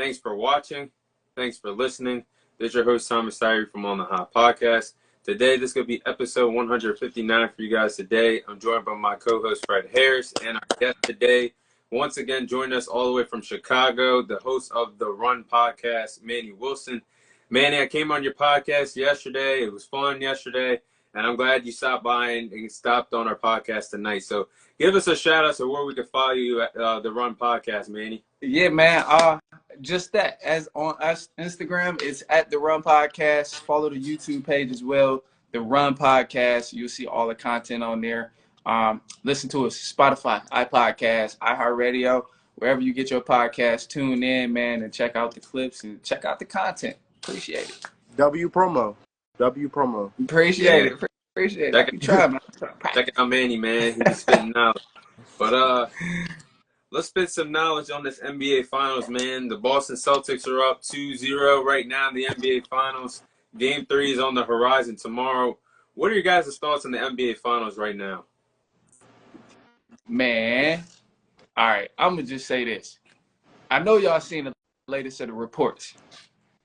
Thanks for watching. Thanks for listening. This is your host, Thomas Diary from Onthehop Podcast. Today, this is going to be episode 159 for you guys today. I'm joined by my co-host, Fred Harris, and our guest today, once again, joining us all the way from Chicago, the host of the Run Podcast, Manny Wilson. Manny, I came on your podcast yesterday. It was fun yesterday, and I'm glad you stopped by and stopped on our podcast tonight. So give us a shout-out to where we can follow you at the Run Podcast, Manny. Yeah, man. Just that, as on us Instagram, it's at the Run Podcast. Follow the YouTube page as well, the Run Podcast. You'll see all the content on there. Listen to us, Spotify, iPodcast, iHeartRadio, wherever you get your podcast. Tune in, man, and check out the clips and check out the content. Appreciate it. W promo. Appreciate it. Appreciate it. Check out Manny, man. He's spitting out. But let's spit some knowledge on this NBA Finals, man. The Boston Celtics are up 2-0 right now in the NBA Finals. Game 3 is on the horizon tomorrow. What are your guys' thoughts on the NBA Finals right now? Man, all right, I'm going to just say this. I know y'all seen the latest of the reports.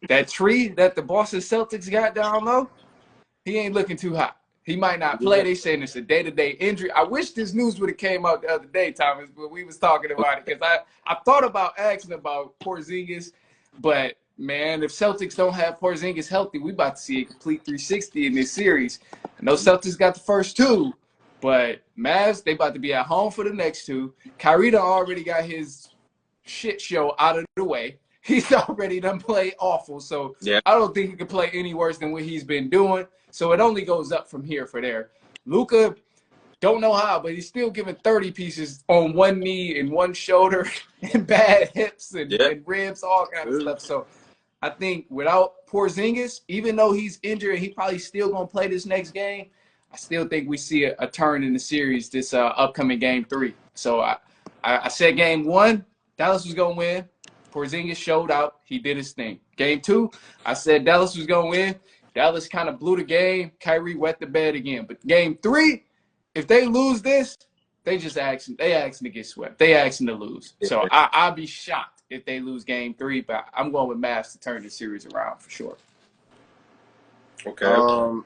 That tree that the Boston Celtics got down low, he ain't looking too hot. He might not play. They saying it's a day-to-day injury. I wish this news would have came out the other day, Thomas, but we was talking about it because I thought about asking about Porzingis, but, man, if Celtics don't have Porzingis healthy, we about to see a complete 360 in this series. I know Celtics got the first two, but Mavs, they about to be at home for the next two. Kyrie done already got his shit show out of the way. He's already done played awful, so yeah. I don't think he can play any worse than what he's been doing. So it only goes up from here for there. Luka, don't know how, but he's still giving 30 pieces on one knee and one shoulder and bad hips and ribs, all kind of stuff. So I think without Porzingis, even though he's injured and he probably still going to play this next game, I still think we see a turn in the series this upcoming Game 3. So I said Game 1, Dallas was going to win. Porzingis showed out. He did his thing. Game 2, I said Dallas was going to win. Dallas kind of blew the game. Kyrie wet the bed again. But Game 3, if they lose this, they asking to get swept. They asking to lose. So I'll be shocked if they lose Game 3. But I'm going with Mavs to turn the series around for sure. Okay.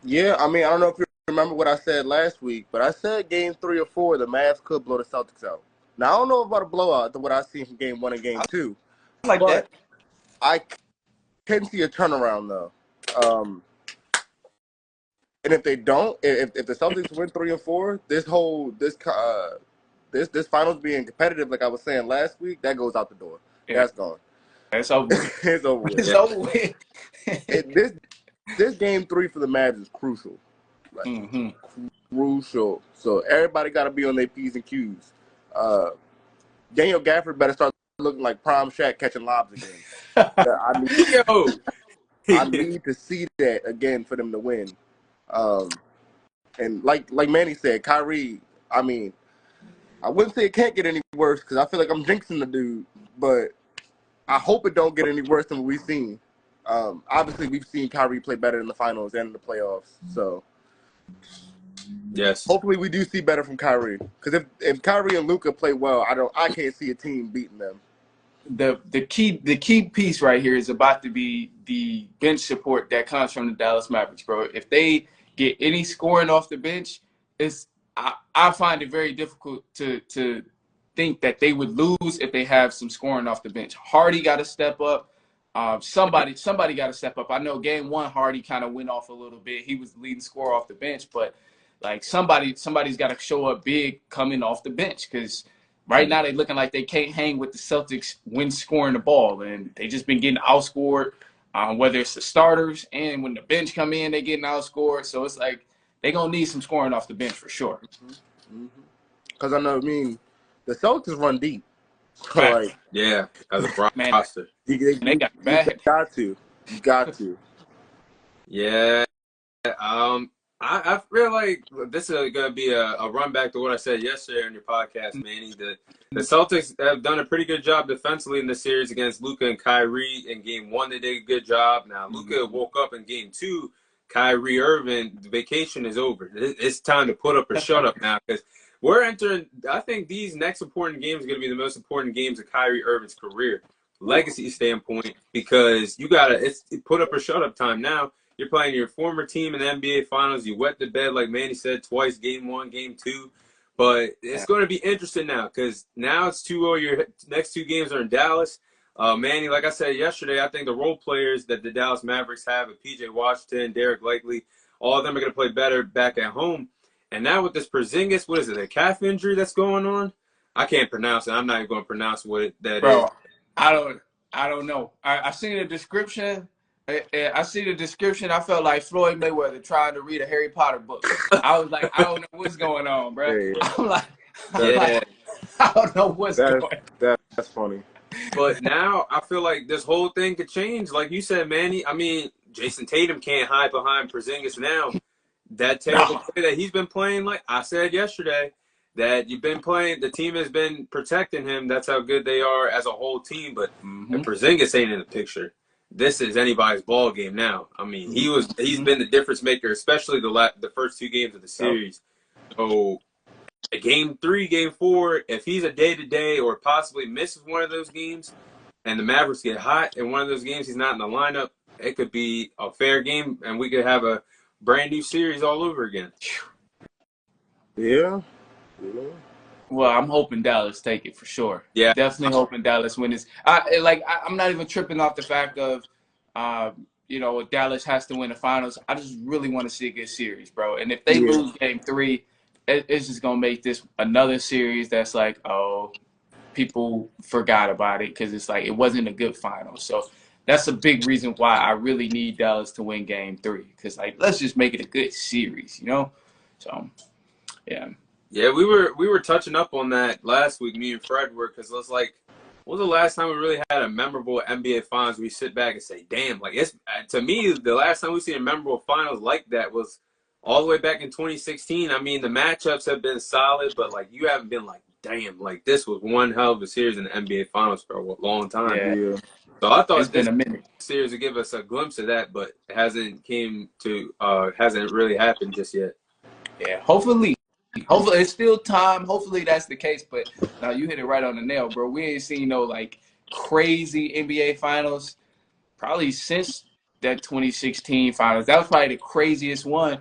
Yeah, I mean, I don't know if you remember what I said last week, but I said Game 3 or 4, the Mavs could blow the Celtics out. Now, I don't know about a blowout than what I've seen from Game 1 and Game 2. Like that. I can see a turnaround, though. And if they don't, if the Celtics win 3 or 4, this finals being competitive, like I was saying last week, that goes out the door. Yeah. That's gone. It's over. It's over with. It's over with. This Game 3 for the Mavs is crucial. Like, crucial. So everybody got to be on their P's and Q's. Daniel Gafford better start looking like Prime Shaq catching lobs again. I need to see that again for them to win. And like Manny said, Kyrie, I mean, I wouldn't say it can't get any worse because I feel like I'm jinxing the dude, but I hope it don't get any worse than what we've seen. Obviously, we've seen Kyrie play better in the finals and in the playoffs, so yes, hopefully we do see better from Kyrie. Because if Kyrie and Luka play well, I can't see a team beating them. The key piece right here is about to be the bench support that comes from the Dallas Mavericks, bro. If they get any scoring off the bench, I find it very difficult to think that they would lose if they have some scoring off the bench. Hardy got to step up. Somebody got to step up. I know Game 1, Hardy kind of went off a little bit. He was the leading scorer off the bench, but like somebody's got to show up big coming off the bench because right now they're looking like they can't hang with the Celtics when scoring the ball, and they just been getting outscored. Whether it's the starters and when the bench come in, they getting outscored. So it's like they're gonna need some scoring off the bench for sure. Because I know, the Celtics run deep. Right. Like, yeah, as a roster, you got to. Yeah. I feel like this is going to be a run back to what I said yesterday on your podcast, Manny. The Celtics have done a pretty good job defensively in the series against Luka and Kyrie. In Game 1, they did a good job. Now, Luka woke up in Game 2. Kyrie Irving, the vacation is over. It's time to put up or shut up now because we're entering – I think these next important games are going to be the most important games of Kyrie Irving's career. legacy standpoint, because you gotta put up or shut up time now. You're playing your former team in the NBA Finals. You wet the bed, like Manny said, twice, game 1, game 2. But it's going to be interesting now, because now it's 2-0. Your next 2 games are in Dallas. Manny, like I said yesterday, I think the role players that the Dallas Mavericks have, P.J. Washington, Derek Likely, all of them are going to play better back at home. And now with this Porzingis, what is it, a calf injury that's going on? I can't pronounce it. I'm not even going to pronounce what that is. Bro, I don't know. I seen the description. I see the description. I felt like Floyd Mayweather trying to read a Harry Potter book. I was like, I don't know what's going on, bro. Yeah. I'm like, Yeah. I don't know what's going on. That's funny. But now I feel like this whole thing could change. Like you said, Manny, I mean, Jason Tatum can't hide behind Porzingis now. That terrible play that he's been playing, like I said yesterday, that you've been playing, the team has been protecting him. That's how good they are as a whole team. But if Porzingis ain't in the picture, this is anybody's ball game now. I mean, he's been the difference maker, especially the first 2 games of the series. So game 3, game 4, if he's a day-to-day or possibly misses one of those games and the Mavericks get hot in one of those games, he's not in the lineup, it could be a fair game and we could have a brand new series all over again. Yeah. Well, I'm hoping Dallas take it for sure. Yeah. Definitely hoping Dallas wins. I'm not even tripping off the fact of, Dallas has to win the finals. I just really want to see a good series, bro. And if they lose game 3, it's just going to make this another series that's like, oh, people forgot about it because it's like it wasn't a good final. So that's a big reason why I really need Dallas to win game 3, because, like, let's just make it a good series, So, yeah. Yeah, we were touching up on that last week, me and Fred were, because it was like, when was the last time we really had a memorable NBA Finals where we sit back and say, damn, like, it's, to me, the last time we seen a memorable finals like that was all the way back in 2016. I mean, the matchups have been solid, but, like, you haven't been like, damn, like, this was one hell of a series in the NBA Finals for a long time. Yeah. So I thought it's been a minute. Series would give us a glimpse of that, but it hasn't really happened just yet. Yeah, hopefully it's still time. Hopefully that's the case. But now you hit it right on the nail, bro. We ain't seen no like crazy NBA finals probably since that 2016 finals. That was probably the craziest one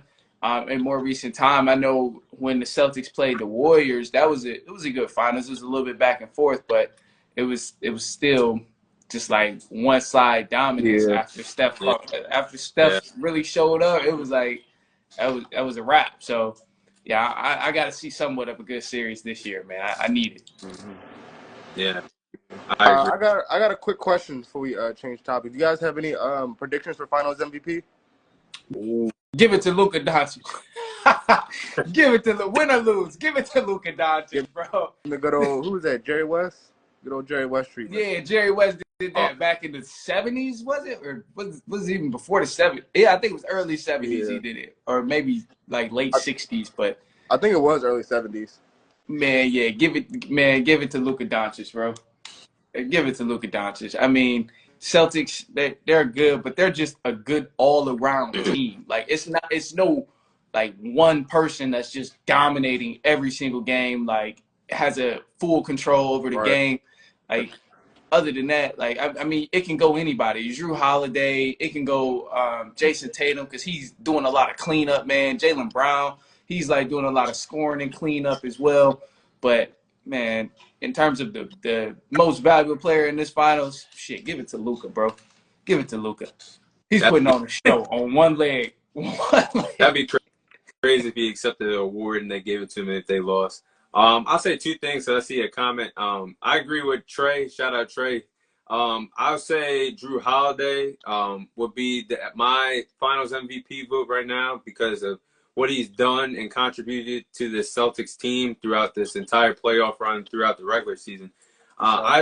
in more recent time. I know when the Celtics played the Warriors, it was a good finals. It was a little bit back and forth, but it was still just like one side dominance after Steph really showed up. It was like that was a wrap. So yeah, I got to see somewhat of a good series this year, man. I need it. Yeah, I agree. I got a quick question before we change topic. Do you guys have any predictions for Finals MVP? Ooh. Give it to Luka Doncic. Give it to win or lose. Give it to Luka Doncic, bro. The good old, who was that? Jerry West. Good old Jerry West treatment. Yeah, Jerry West did that back in the 70s, was it? Or was it even before the 70s? Yeah, I think it was early 70s he did it. Or maybe like late 60s, but I think it was early 70s. Man, yeah, give it to Luka Doncic, bro. Give it to Luka Doncic. I mean, Celtics, they're good, but they're just a good all-around team. Like it's no like one person that's just dominating every single game, like has a full control over the game. Like other than that, like I mean, it can go anybody. Drew Holiday, it can go Jason Tatum because he's doing a lot of cleanup, man. Jaylen Brown, he's like doing a lot of scoring and cleanup as well. But man, in terms of the most valuable player in this finals, shit, give it to Luka, bro. Give it to Luka. He's putting on a show on one leg. That'd be crazy if he accepted the award and they gave it to him if they lost. I'll say 2 things. So I see a comment. I agree with Trey. Shout out Trey. I'll say Drew Holiday would be my Finals MVP vote right now because of what he's done and contributed to the Celtics team throughout this entire playoff run, throughout the regular season.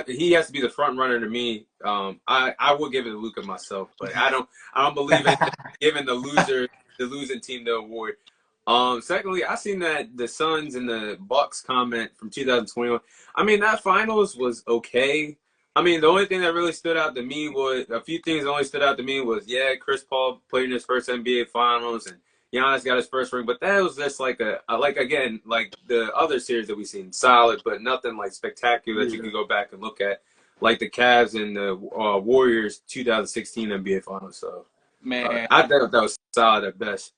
He has to be the front runner to me. I would give it to Luka myself, but I don't believe in giving the losing team the award. Secondly, I seen that the Suns and the Bucks comment from 2021. I mean, that finals was okay. I mean, the only thing that really stood out to me was Chris Paul played in his first NBA Finals and Giannis got his first ring, but that was just like the other series that we've seen, solid, but nothing like spectacular that you can go back and look at. like the Cavs and the Warriors 2016 NBA Finals. So Man, I thought that was solid at best.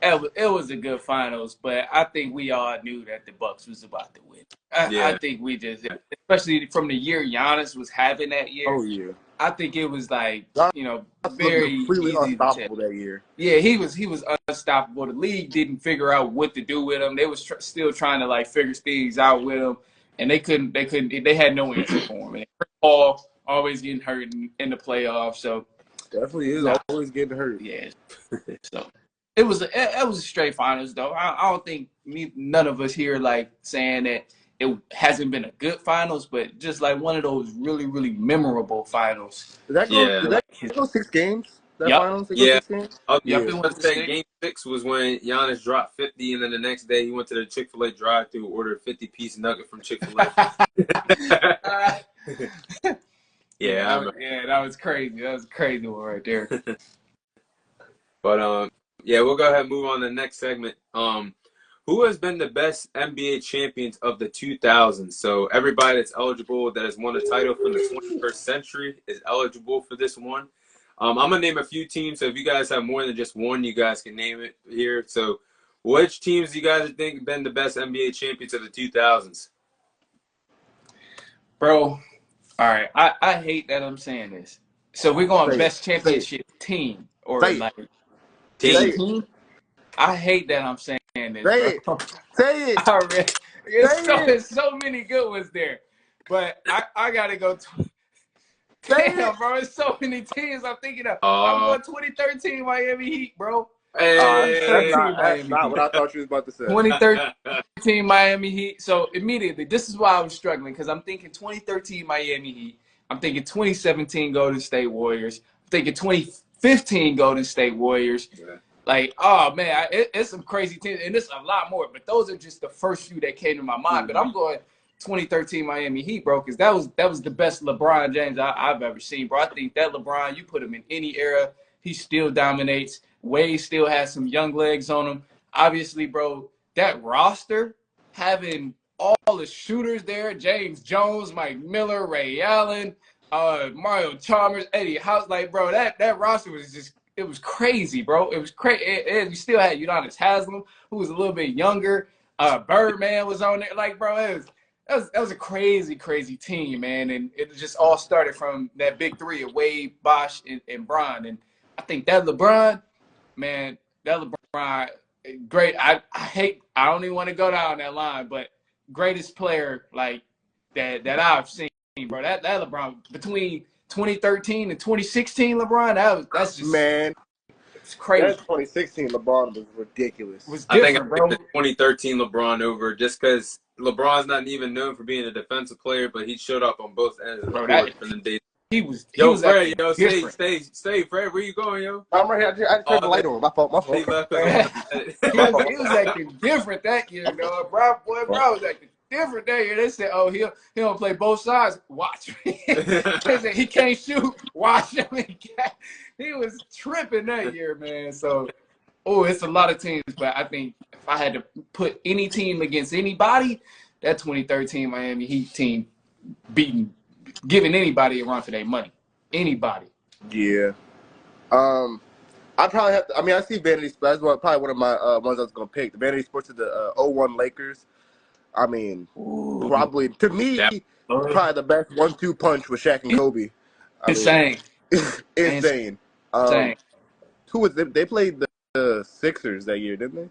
it was a good finals, but I think we all knew that the Bucks was about to win. I think we just, especially from the year Giannis was having that year. Oh yeah. I think it was like, Giannis you know, looked very completely easy to unstoppable tell. that year. Yeah, he was unstoppable. The league didn't figure out what to do with him. They was still trying to like figure things out with him, and they couldn't. They had no answer for him. And Chris Paul always getting hurt in the playoffs. So Definitely is always getting hurt. yeah. So it was a straight finals though. I don't think none of us here like saying that it hasn't been a good finals, but just like one of those really, really memorable finals. Did that go 6 games? That finals? It go 6 games? I Yep, was going to say game 6 was when Giannis dropped 50, and then the next day he went to the Chick-fil-A drive-thru, ordered a 50-piece nugget from Chick-fil-A. That was crazy. That was a crazy one right there. But we'll go ahead and move on to the next segment. Who has been the best NBA champions of the 2000s? So everybody that's eligible that has won a title from the 21st century is eligible for this one. I'm gonna name a few teams. So if you guys have more than just one, you guys can name it here. So, which teams do you guys think have been the best NBA champions of the 2000s? Bro, all right. I hate that I'm saying this. So we're going best championship team or like team. I hate that I'm saying this, bro. Say it. Already. There's so many good ones there, but I gotta go. Damn, bro, there's so many teams I'm thinking of. I'm going 2013 Miami Heat, bro. That's not what I thought you was about to say. 2013 Miami Heat. So immediately, this is why I was struggling because I'm thinking 2013 Miami Heat. I'm thinking 2017 Golden State Warriors. I'm thinking 2015 Golden State Warriors. Yeah. Like, oh man, it's some crazy teams, and it's a lot more. But those are just the first few that came to my mind. But I'm going 2013 Miami Heat, bro, because that was the best LeBron James I've ever seen, bro. I think that LeBron, you put him in any era, he still dominates. Wade still has some young legs on him. Obviously, bro, that roster, having all the shooters there, James Jones, Mike Miller, Ray Allen, Mario Chalmers, Eddie House, like, bro, that roster was just, it was crazy, bro. It was crazy. You still had Udonis Haslem, who was a little bit younger. Birdman was on there. Like, bro, that was a crazy, crazy team, man. And it just all started from that big three of Wade, Bosh, and Bron. And I think that LeBron, man, great. I don't even want to go down that line, but greatest player like that I've seen, bro. That LeBron between 2013 and 2016, LeBron, that's just, man. It's crazy. That 2016 LeBron was ridiculous. It was different, I think the 2013 LeBron over just because LeBron's not even known for being a defensive player, but he showed up on both ends of the court for them days. He was Fred, stay, Fred, where you going, yo? I'm right here. I turned the light on. My fault. He was acting different that year, dog. Bro was acting different that year. They said, oh, he'll play both sides. Watch me. They said he can't shoot. Watch him. He was tripping that year, man. So, it's a lot of teams, but I think if I had to put any team against anybody, that 2013 Miami Heat team giving anybody a run for their money. Anybody. Yeah. I probably have to, I see Vanity Sports. That's probably one of my ones I was going to pick. The Vanity Sports of the 01 Lakers. Probably, to me, probably the best 1-2 punch with Shaq and Kobe. Insane. Insane. Who was they played the Sixers that year, didn't they?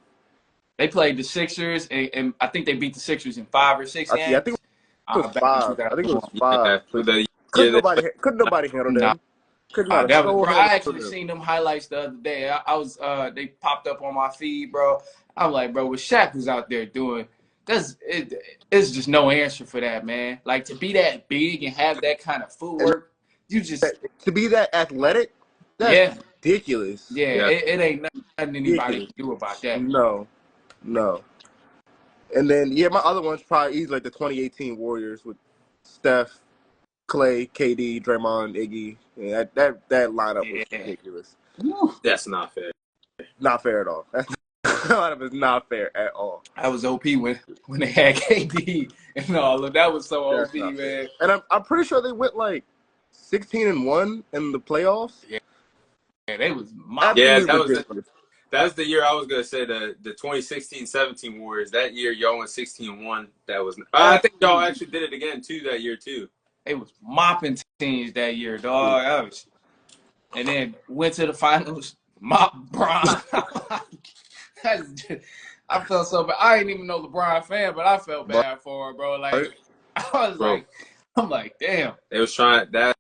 They played the Sixers, and I think they beat the Sixers in 5 or 6 games. I think it was 5. I think it was 5. Couldn't nobody handle them. I actually seen them highlights the other day. They popped up on my feed, bro. I'm like, bro, what Shaq was out there doing, it's just no answer for that, man. Like, to be that big and have that kind of footwork, to be that athletic, that's ridiculous. Yeah, it ain't nothing anybody can do about that. No. And then, my other one's probably easily like the 2018 Warriors with Steph, Clay, KD, Draymond, Iggy. Yeah, that lineup was ridiculous. That's not fair. Not fair at all. That was not fair at all. I was OP when they had KD and all of that. Was so OP, man. And I'm pretty sure they went like 16-1 in the playoffs. Yeah, they was Yeah, Absolutely that was the year I was gonna say the 2016-17 Warriors. That year y'all went 16-1. That was I think y'all actually did it again too that year too. They was mopping teams that year, dog. And then went to the finals, mop Bron. I felt so bad. I didn't even know LeBron fan, but I felt bad for him, bro. Like I was like, I'm like, damn. They was trying that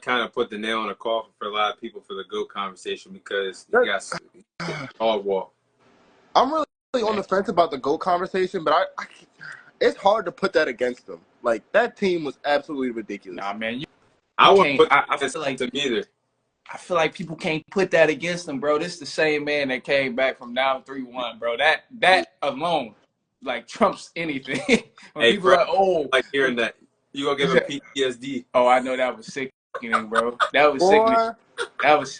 kind of put the nail in the coffin for a lot of people for the GOAT conversation because you got all walk. I'm really on the fence about the GOAT conversation, but it's hard to put that against them. Like that team was absolutely ridiculous. Nah, man, I wouldn't put I feel like them either. I feel like people can't put that against them, bro. This is the same man that came back from down 3-1, bro. That alone, like, trumps anything. When people bro, are like, oh. Like hearing that. You gonna give him PTSD. Oh, I know that was sickening, bro. That was sickening. That was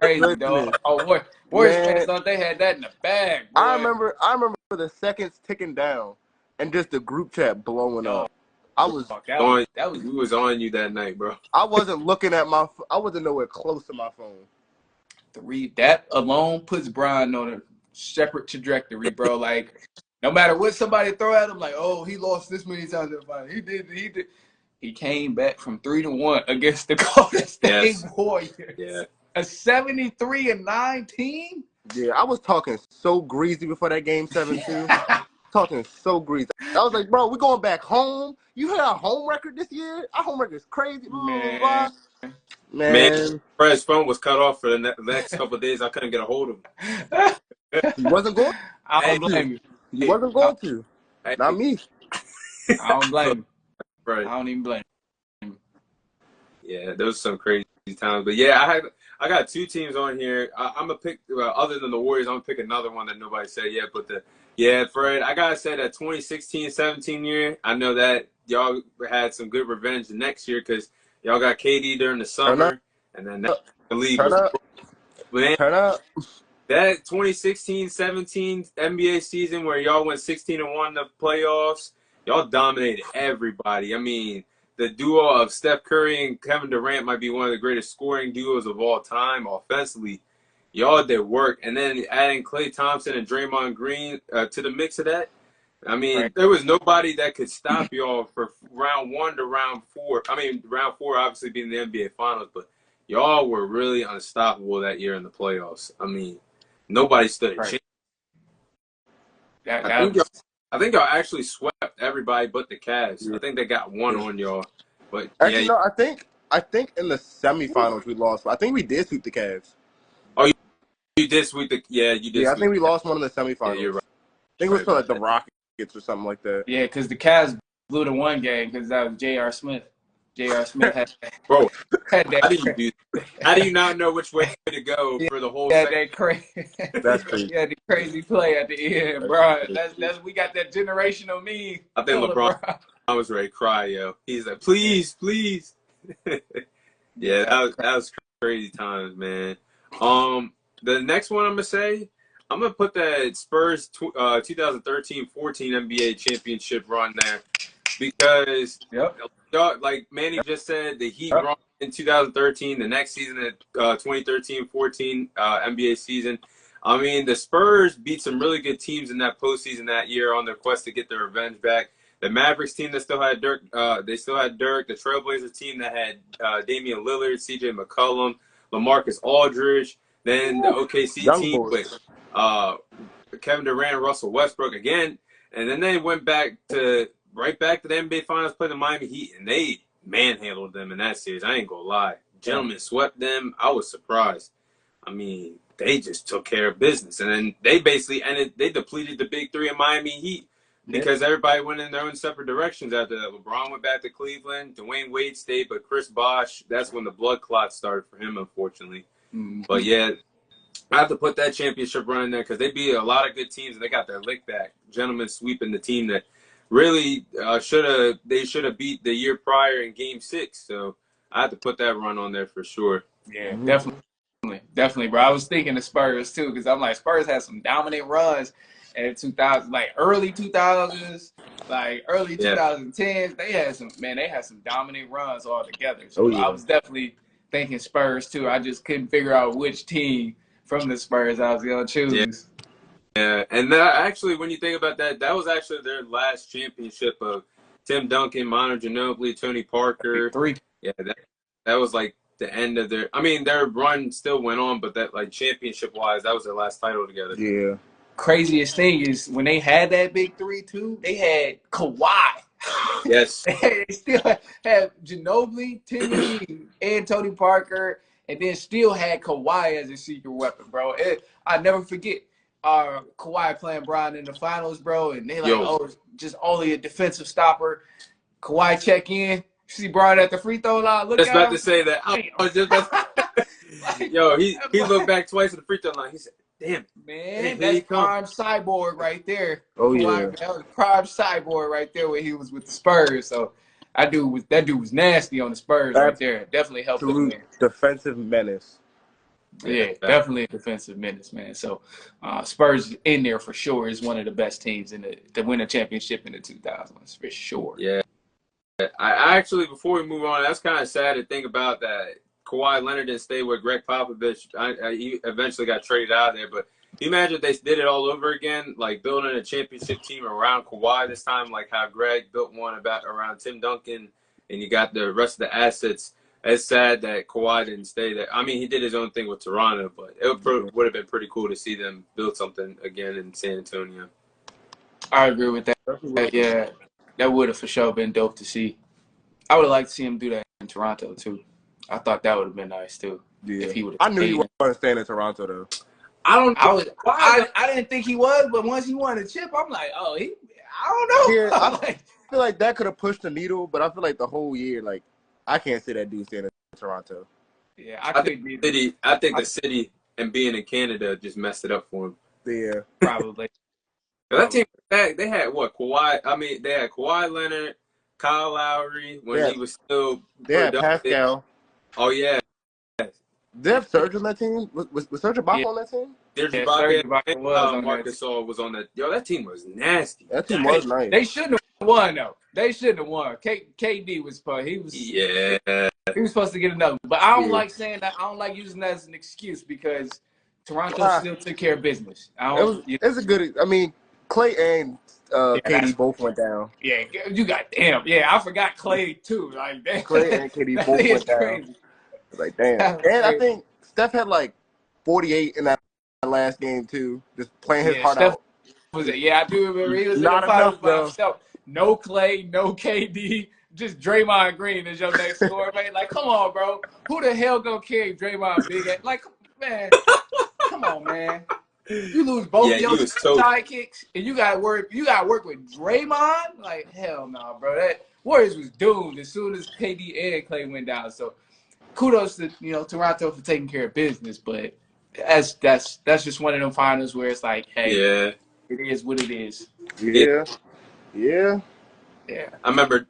crazy, goodness. dog. Oh, Warriors fans thought they had that in the bag, boy. I remember the seconds ticking down and just the group chat blowing up. We was on you that night, bro. I wasn't looking at I wasn't nowhere close to my phone. That alone puts Brian on a separate trajectory, bro. Like, no matter what somebody throw at him, like, oh, he lost this many times in the final. He did. He came back from 3-1 against the Golden State Warriors. Yeah. A 73-9 team? Yeah, I was talking so greasy before that game 7 too. Talking so greasy. I was like, bro, we're going back home. You heard our home record this year? Our home record is crazy. Man. Fred's phone was cut off for the next couple of days. I couldn't get a hold of him. He wasn't going. I don't blame you. He wasn't going to. Not me. I don't blame him. Right. I don't even blame him. Yeah, those some crazy times. But yeah, I got two teams on here. I'm gonna pick other than the Warriors. I'm gonna pick another one that nobody said yet. But Fred, I gotta say that 2016-17 year. I know that y'all had some good revenge the next year because y'all got KD during the summer, and then the league Turn up. That 2016-17 NBA season where y'all went 16-1 in the playoffs, y'all dominated everybody. I mean, the duo of Steph Curry and Kevin Durant might be one of the greatest scoring duos of all time offensively. Y'all did work. And then adding Klay Thompson and Draymond Green to the mix of that, I mean, there was nobody that could stop y'all for round 1 to round 4. I mean, round 4 obviously being the NBA Finals, but y'all were really unstoppable that year in the playoffs. I mean, nobody stood a chance. I think y'all actually swept everybody but the Cavs. Yeah. I think they got one on y'all. But actually, no, I think in the semifinals we lost. I think we did sweep the Cavs. Oh, you did sweep the you did. Yeah, I think we lost one in the semifinals. Yeah, you're right. I think it was for like the Rockets or something like that. Yeah, because the Cavs blew the one game because that was J.R. Smith. J.R. Smith had bro. How do you not know which way to go for the whole? That's crazy. Yeah, the crazy play at the end, bro. That's we got that generational meme. I think LeBron was ready to cry, yo. He's like, please. Yeah, that was crazy times, man. The next one I'm gonna put that Spurs 2013-14 NBA championship run there because like Manny just said, the Heat run in 2013, the next season, the 2013-14 NBA season. I mean, the Spurs beat some really good teams in that postseason that year on their quest to get their revenge back. The Mavericks team that still had Dirk, The Trailblazers team that had Damian Lillard, C.J. McCollum, LaMarcus Aldridge. Then the OKC team with Kevin Durant, Russell Westbrook again. And then they went right back to the NBA Finals, playing the Miami Heat, and they manhandled them in that series. I ain't gonna lie. Gentlemen swept them. I was surprised. I mean, they just took care of business. And then they basically they depleted the big three of Miami Heat because everybody went in their own separate directions after that. LeBron went back to Cleveland. Dwayne Wade stayed, but Chris Bosh, that's when the blood clot started for him, unfortunately. But yeah, I have to put that championship run in there because they beat a lot of good teams and they got their lick back. Gentlemen sweeping the team that really should have beat the year prior in Game 6. So I have to put that run on there for sure. Yeah, definitely. Definitely, bro. I was thinking the Spurs too, because I'm like, Spurs had some dominant runs in 2000, like early 2000s, like early Yeah. 2010s. They had some dominant runs all together. Oh So I yeah. was definitely thinking Spurs too. I just couldn't figure out which team from the Spurs I was gonna choose. Yeah, and that, actually, when you think about that, that was actually their last championship of Tim Duncan, Manu Ginobili, Tony Big Parker. three. Yeah, that was like the end of their. I mean, their run still went on, but that like championship wise, that was their last title together. Yeah. Craziest thing is when they had that big three too, they had Kawhi. Yes. They still had Ginobili, Timmy, and Tony Parker, and then still had Kawhi as a secret weapon, bro. I never forget Kawhi playing Brian in the finals, bro, and they like, Yo, oh, just only a defensive stopper. Kawhi check in, see Brian at the free throw line, look just at about him. to say that. I was just about to, Like, yo, he looked back twice at the free throw line. He said, "Damn, man, here that's he come." prime cyborg right there. Oh Kawhi, yeah. that was prime cyborg right there when he was with the Spurs. So that dude was nasty on the Spurs right there. Definitely helped them Absolute win. defensive menace. Yeah, definitely a defensive menace, man. So Spurs in there for sure is one of the best teams to win a championship in the 2000s for sure. Yeah. I actually, before we move on, that's kind of sad to think about that Kawhi Leonard didn't stay with Greg Popovich. He eventually got traded out of there, but can you imagine if they did it all over again, like building a championship team around Kawhi this time, like how Greg built one around Tim Duncan, and you got the rest of the assets. It's sad that Kawhi didn't stay there. I mean, he did his own thing with Toronto, but it would have been pretty cool to see them build something again in San Antonio. I agree with that. Yeah, that would have for sure been dope to see. I would have liked to see him do that in Toronto too. I thought that would have been nice too. Yeah. If he would I have knew you stayed. weren't staying in Toronto though. I don't know why. I didn't think he was, but once he won a chip, I'm like, oh, I don't know. Yeah, I Like, feel like that could have pushed the needle, but I feel like the whole year, like I can't see that dude staying in Toronto. yeah, I think the city and being in Canada just messed it up for him. Yeah. Probably. That team, they had what? Kawhi. I mean, they had Kawhi Leonard, Kyle Lowry when he was still. They had Pascal. Oh yeah. Did they have Serge on that team? Was Serge Ibaka on that team? Serge Yeah, Ibaka was on Marcus Gasol was on that. Yo, that team was nasty. That team was nice. They shouldn't have won though. They shouldn't have won. KD was he was he was supposed to get another. But I don't like saying that. I don't like using that as an excuse because Toronto still took care of business. It's a good. I mean, Clay and KD both went down. Yeah, you got damn. Yeah, I forgot Clay too. Like damn. Clay and KD both went down. Crazy. Like damn. And I think Steph had like 48 in that last game too, just playing his heart out. Yeah, I do remember he was Not in the finals enough, by himself. No Clay, no KD, just Draymond Green is your next scorer, man. Like, come on, bro. Who the hell gonna carry Draymond big ass? Like, man, come on, man. You lose both your sidekicks, and you gotta work with Draymond. Like, hell no, bro. That Warriors was doomed as soon as KD and Clay went down. So, kudos to Toronto for taking care of business, but that's just one of them finals where it's like, hey, it is what it is. Yeah. I remember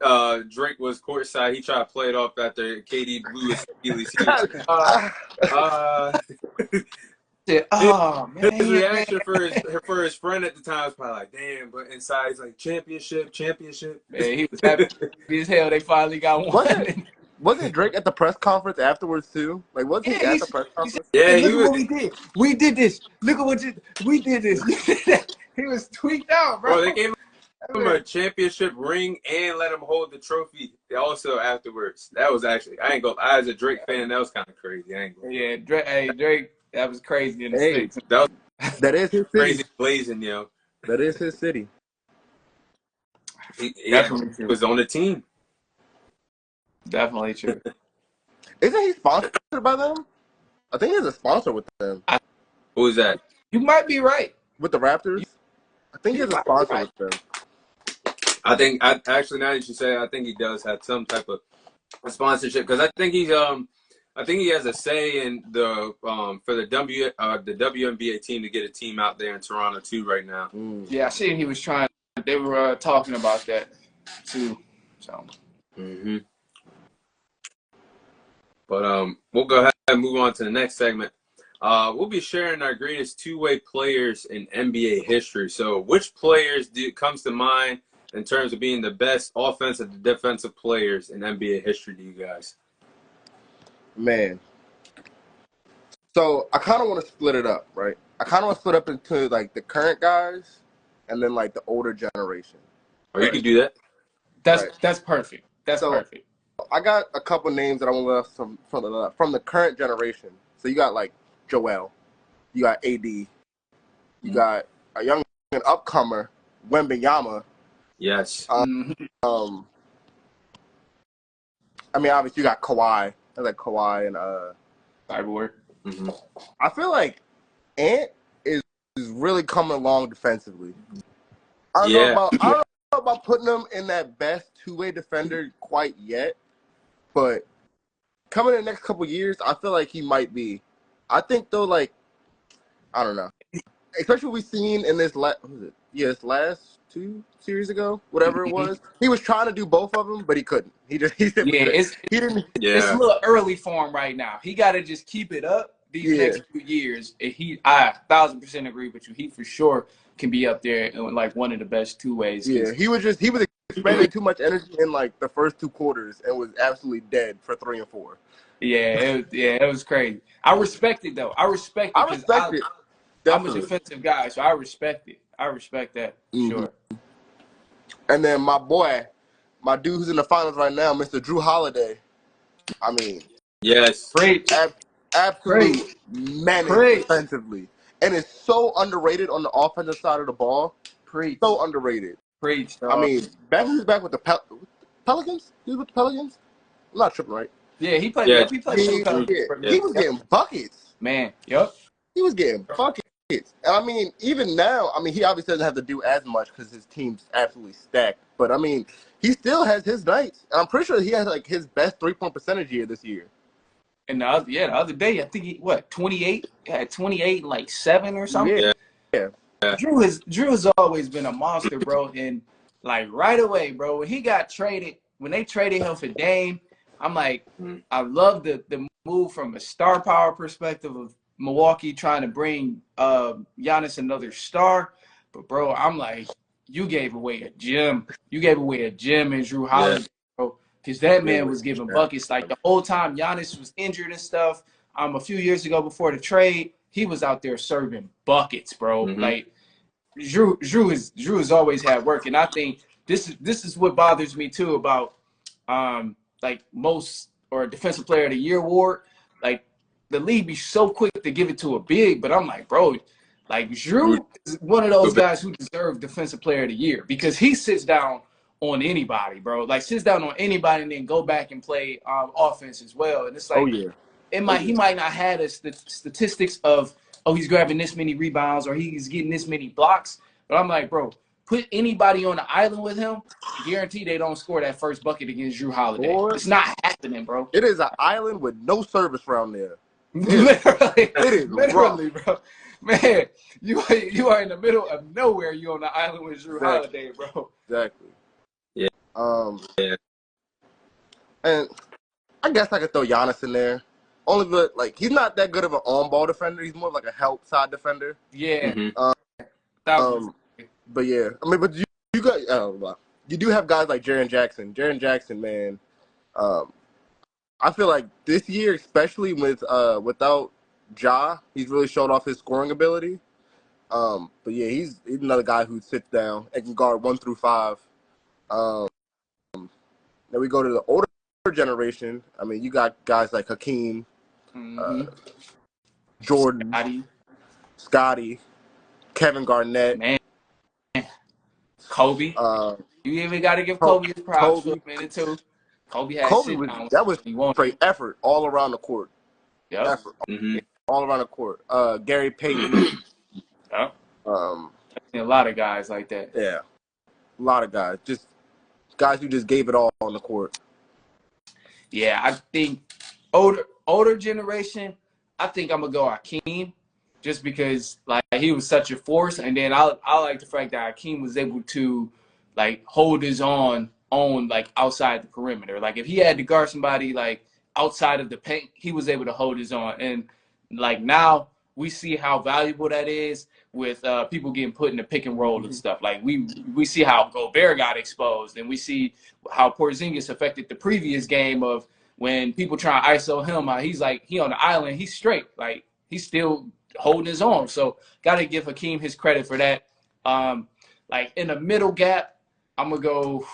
Drake was courtside. He tried to play it off after KD blew his Achilles. Oh man! His reaction for his friend at the time was probably like, "Damn!" But inside, he's like, "Championship." Man, he was happy as hell. They finally got one. Wasn't Drake at the press conference afterwards too? Like, wasn't he at the press conference? Yeah, look at what we did. We did this. Look at we did this. He was tweaked out, bro. They gave him a championship ring and let him hold the trophy. Also afterwards, that was actually I as a Drake fan, that was kind of crazy. Yeah, Drake. That was crazy in the States. That is his city. Crazy blazing, yo. That is his city. He was on the team. Definitely true. Isn't he sponsored by them? I think he's a sponsor with them. Who is that? You might be right. With the Raptors? I think he's a sponsor with them. Actually, now that you say it, I think he does have some type of sponsorship because I think he has a say in the for the WNBA team to get a team out there in Toronto too right now. Yeah, I seen he was trying. They were talking about that too. So. But we'll go ahead and move on to the next segment. We'll be sharing our greatest two-way players in NBA history. So, which players comes to mind in terms of being the best offensive and defensive players in NBA history to you guys? Man. So I kind of want to split it up, right? I kind of want to split up into like the current guys and then like the older generation. Or you can do that. That's perfect. That's So perfect. I got a couple names that I want to from the current generation. So you got like Joel, you got AD, you got a young upcomer, Wembanyama. Yes. I mean, obviously you got Kawhi. I like Kawhi and Cyborg. I feel like Ant is really coming along defensively. I don't know about putting him in that best two-way defender quite yet, but coming in the next couple years, I feel like he might be. I think though, like, I don't know, especially what we've seen in this last 2 series ago, whatever it was. He was trying to do both of them, but he couldn't. He simply couldn't. He didn't. It's a little early for him right now. He got to just keep it up these next few years. I 1,000% agree with you. He for sure can be up there in like one of the best two ways. Yeah, he was expending too much energy in like the first 2 quarters and was absolutely dead for 3 and 4. It was crazy. I respect it though. I respect it because I'm a defensive guy, so I respect it. I respect that for sure. And then my dude who's in the finals right now, Mr. Drew Holiday. I mean, yes, absolute menace defensively, and it's so underrated on the offensive side of the ball. So underrated. I mean, back with the Pelicans. He was with the Pelicans. I'm not tripping, right? Yeah, he played. Yep, he played. He was getting buckets. Man, yep. He was getting buckets. And I mean, even now, I mean, he obviously doesn't have to do as much because his team's absolutely stacked. But I mean, he still has his nights. And I'm pretty sure he has like his best 3-point percentage year this year. And the other day, I think 28? Had 28, like 7 or something. Yeah. Drew has always been a monster, bro. And like right away, bro, when he got traded, when they traded him for Dame, I'm like, I love the move from a star power perspective of Milwaukee trying to bring Giannis another star. But bro, I'm like, you gave away a gem. You gave away a gem in Drew Holiday, bro. Because that man was giving buckets. Like the whole time Giannis was injured and stuff. A few years ago before the trade, he was out there serving buckets, bro. Like Drew has always had work. And I think this is what bothers me too about like most or defensive player of the year award. Like the league be so quick to give it to a big, but I'm like, bro, like Drew is one of those guys who deserve defensive player of the year because he sits down on anybody, bro. Like sits down on anybody and then go back and play offense as well. And it's like, he might not have the statistics of, he's grabbing this many rebounds or he's getting this many blocks. But I'm like, bro, put anybody on the island with him, guarantee they don't score that first bucket against Drew Holiday. It's not happening, bro. It is an island with no service around there. Literally, bro. Man, you are in the middle of nowhere. You on the island with Drew Holiday, bro. Exactly. Yeah. And I guess I could throw Giannis in there. Only but like he's not that good of an on-ball defender. He's more like a help side defender. Yeah. But yeah, I mean, but you got you do have guys like Jaren Jackson. Jaren Jackson, man. I feel like this year, especially without Ja, he's really showed off his scoring ability. But yeah, he's another guy who sits down and can guard 1 through 5. Then we go to the older generation. I mean, you got guys like Hakeem, Jordan, Scotty, Kevin Garnett, man, Kobe. You even got to give Kobe his props for a minute too. Kobe was straight effort all around the court. Yep. Effort all around the court. Gary Payton. Yep. A lot of guys like that. Yeah, a lot of guys. Just guys who just gave it all on the court. Yeah, I think older generation. I think I'm gonna go Hakeem, just because like he was such a force, and then I like the fact that Hakeem was able to like hold his own like outside the perimeter. Like if he had to guard somebody like outside of the paint, he was able to hold his own. And like now we see how valuable that is with people getting put in the pick and roll and stuff. Like we see how Gobert got exposed, and we see how Porzingis affected the previous game of when people try to ISO him. He's like, he on the island, he's straight. Like, he's still holding his own. So got to give Hakeem his credit for that. Like in the middle gap, I'm gonna go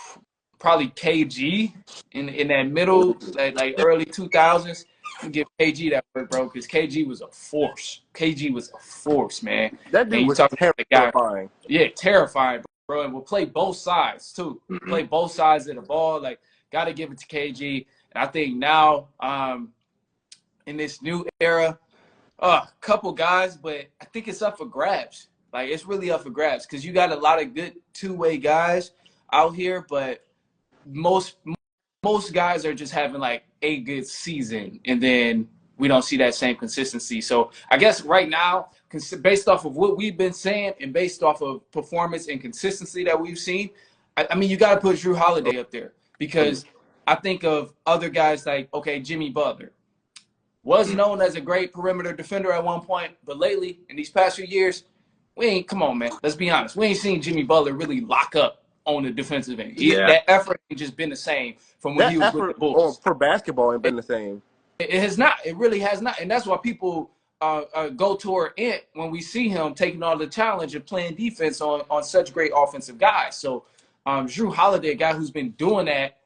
probably KG in that middle, like early 2000s. I'm gonna give KG that work, bro, because KG was a force. KG was a force, man. That dude and you was talking about the guy, terrifying. yeah, terrifying, bro. And we'll play both sides too. Play both sides of the ball. Like, got to give it to KG. And I think now, in this new era, a couple guys, but I think it's up for grabs. Like, it's really up for grabs because you got a lot of good two-way guys out here, but most guys are just having like a good season, and then we don't see that same consistency. So I guess right now, based off of what we've been saying and based off of performance and consistency that we've seen, I mean, you got to put Drew Holiday up there because I think of other guys like, okay, Jimmy Butler was known as a great perimeter defender at one point, but lately, in these past few years, come on, man. Let's be honest. We ain't seen Jimmy Butler really lock up on the defensive end. That effort ain't just been the same from when he was with the Bulls. For basketball ain't been the same. It has not. It really has not. And that's why people go toward it when we see him taking on the challenge of playing defense on such great offensive guys. So Drew Holiday, a guy who's been doing that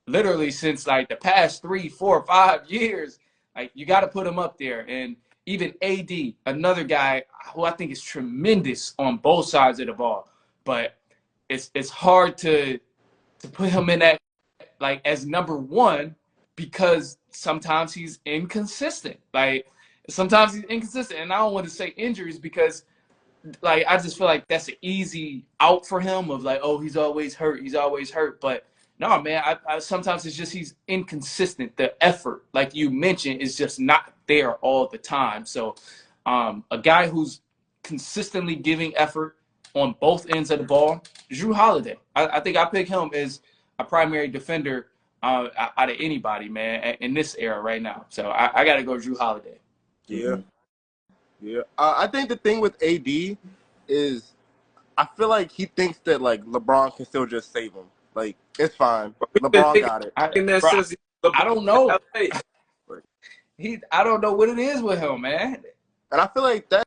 literally since like the past 3, 4, 5 years, like, you got to put him up there. And even AD, another guy who I think is tremendous on both sides of the ball. But it's hard to put him in that, like, as number one, because sometimes he's inconsistent. Like, sometimes he's inconsistent. And I don't want to say injuries because, like, I just feel like that's an easy out for him of like, oh, he's always hurt. He's always hurt. But no, man, I sometimes it's just he's inconsistent. The effort, like you mentioned, is just not there all the time. So a guy who's consistently giving effort on both ends of the ball, Drew Holiday. I think I pick him as a primary defender out of anybody, man, in this era right now. So I got to go Drew Holiday. Yeah. Yeah. I think the thing with AD is I feel like he thinks that, like, LeBron can still just save him. Like, it's fine. LeBron got it. I don't know. I don't know what it is with him, man. And I feel like that's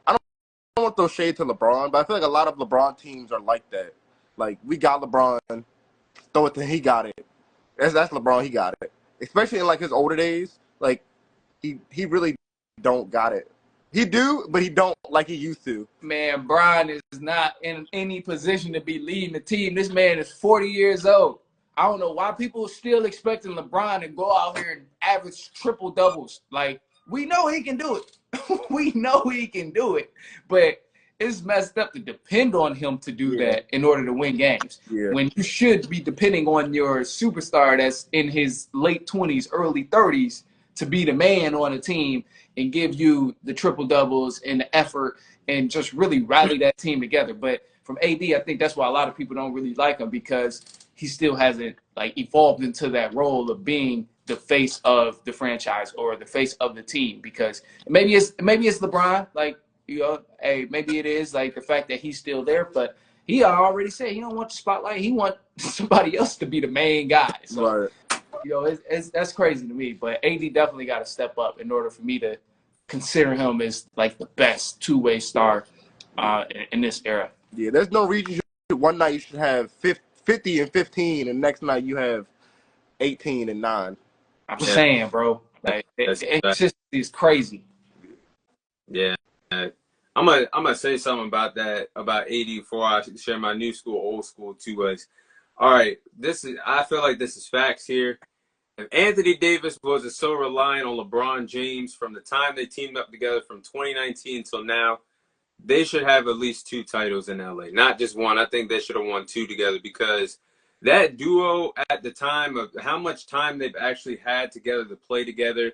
I don't want those shade to LeBron, but I feel like a lot of LeBron teams are like that. Like, we got LeBron, throw it to him, he got it. That's LeBron, he got it. Especially in, like, his older days, like, he really don't got it. He do, but he don't like he used to. Man, Brian is not in any position to be leading the team. This man is 40 years old. I don't know why people are still expecting LeBron to go out here and average triple doubles. Like, we know he can do it. We know he can do it. But it's messed up to depend on him to do that in order to win games. Yeah. When you should be depending on your superstar that's in his late 20s, early 30s to be the man on a team and give you the triple doubles and the effort and just really rally that team together. But from AD, I think that's why a lot of people don't really like him, because he still hasn't, like, evolved into that role of being the face of the franchise or the face of the team. Because maybe it's LeBron, like, you know, hey, maybe it is like the fact that he's still there, but he already said he don't want the spotlight. He want somebody else to be the main guy. So, Right. you know, that's crazy to me. But AD definitely got to step up in order for me to consider him as, like, the best two-way star in this era. Yeah, there's no reason one night you should have 50 and 15, and next night you have 18 and 9. I'm saying, bro, like, consistency is crazy. Yeah. I'm gonna say something about that, about AD, before I share my new school, old school two ways. All right, I feel like this is facts here. If Anthony Davis wasn't so reliant on LeBron James from the time they teamed up together from 2019 until now, they should have at least 2 titles in LA, not just one. I think they should have won 2 together, because that duo at the time of how much time they've actually had together to play together,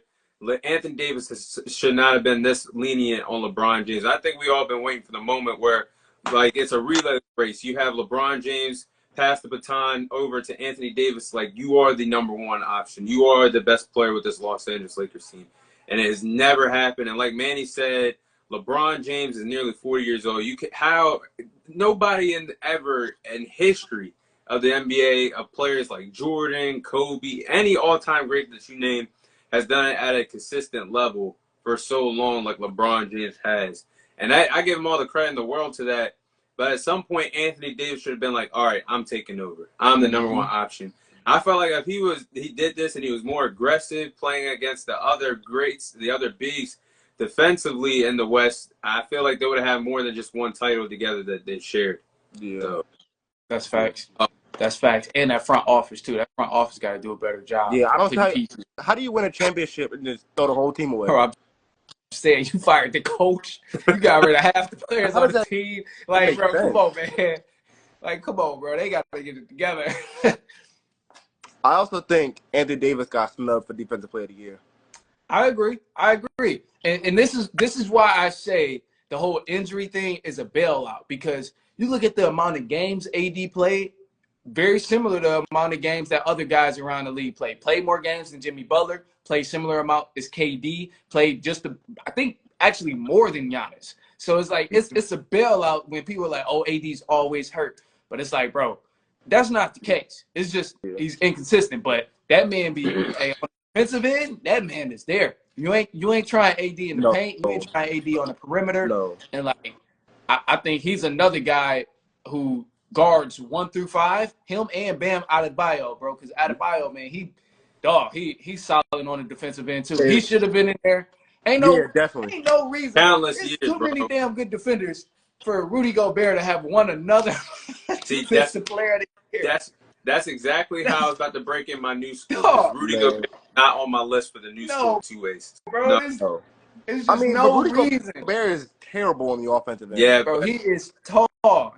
Anthony Davis should not have been this lenient on LeBron James. I think we all been waiting for the moment where, like, it's a relay race. You have LeBron James pass the baton over to Anthony Davis, like, you are the number one option. You are the best player with this Los Angeles Lakers team. and it has never happened. And like Manny said, LeBron James is nearly 40 years old. Nobody ever in history of the NBA, of players like Jordan, Kobe, any all-time great that you name, has done it at a consistent level for so long like LeBron James has. And I give him all the credit in the world to that. But at some point, Anthony Davis should have been like, all right, I'm taking over. I'm the number one option. I felt like if he did this and he was more aggressive playing against the other greats, the other bigs defensively in the West, I feel like they would have had more than just one title together that they shared. Yeah. So, That's facts. That's facts. And that front office, too. That front office got to do a better job. Yeah, I don't know how do you win a championship and just throw the whole team away? Bro, I'm saying you fired the coach. You got rid of half the players on the team. Like, bro, come on, man. Like, come on, bro. They got to get it together. I also think Anthony Davis got snubbed for Defensive Player of the Year. I agree. And this is why I say the whole injury thing is a bailout, because you look at the amount of games AD played, very similar to the amount of games that other guys around the league played. Played more games than Jimmy Butler, played similar amount as KD, played I think actually more than Giannis. So it's like it's a bailout when people are like, oh, AD's always hurt. But it's like, bro, that's not the case. It's just he's inconsistent. But that man be on the defensive end, that man is there. You ain't trying AD in the paint. You ain't trying AD on the perimeter. No. And like I think he's another guy who guards 1 through 5, him and Bam Adebayo, bro. Because Adebayo, man, he's solid on the defensive end too. He should have been in there. Ain't no reason. There's too many damn good defenders for Rudy Gobert to have won another defensive player of the year. That's exactly how I was about to break in my new school. Rudy Gobert not on my list for the new school two ways. Bro, it's just no reason. Gobert is terrible on the offensive end. Yeah, bro, he is tall.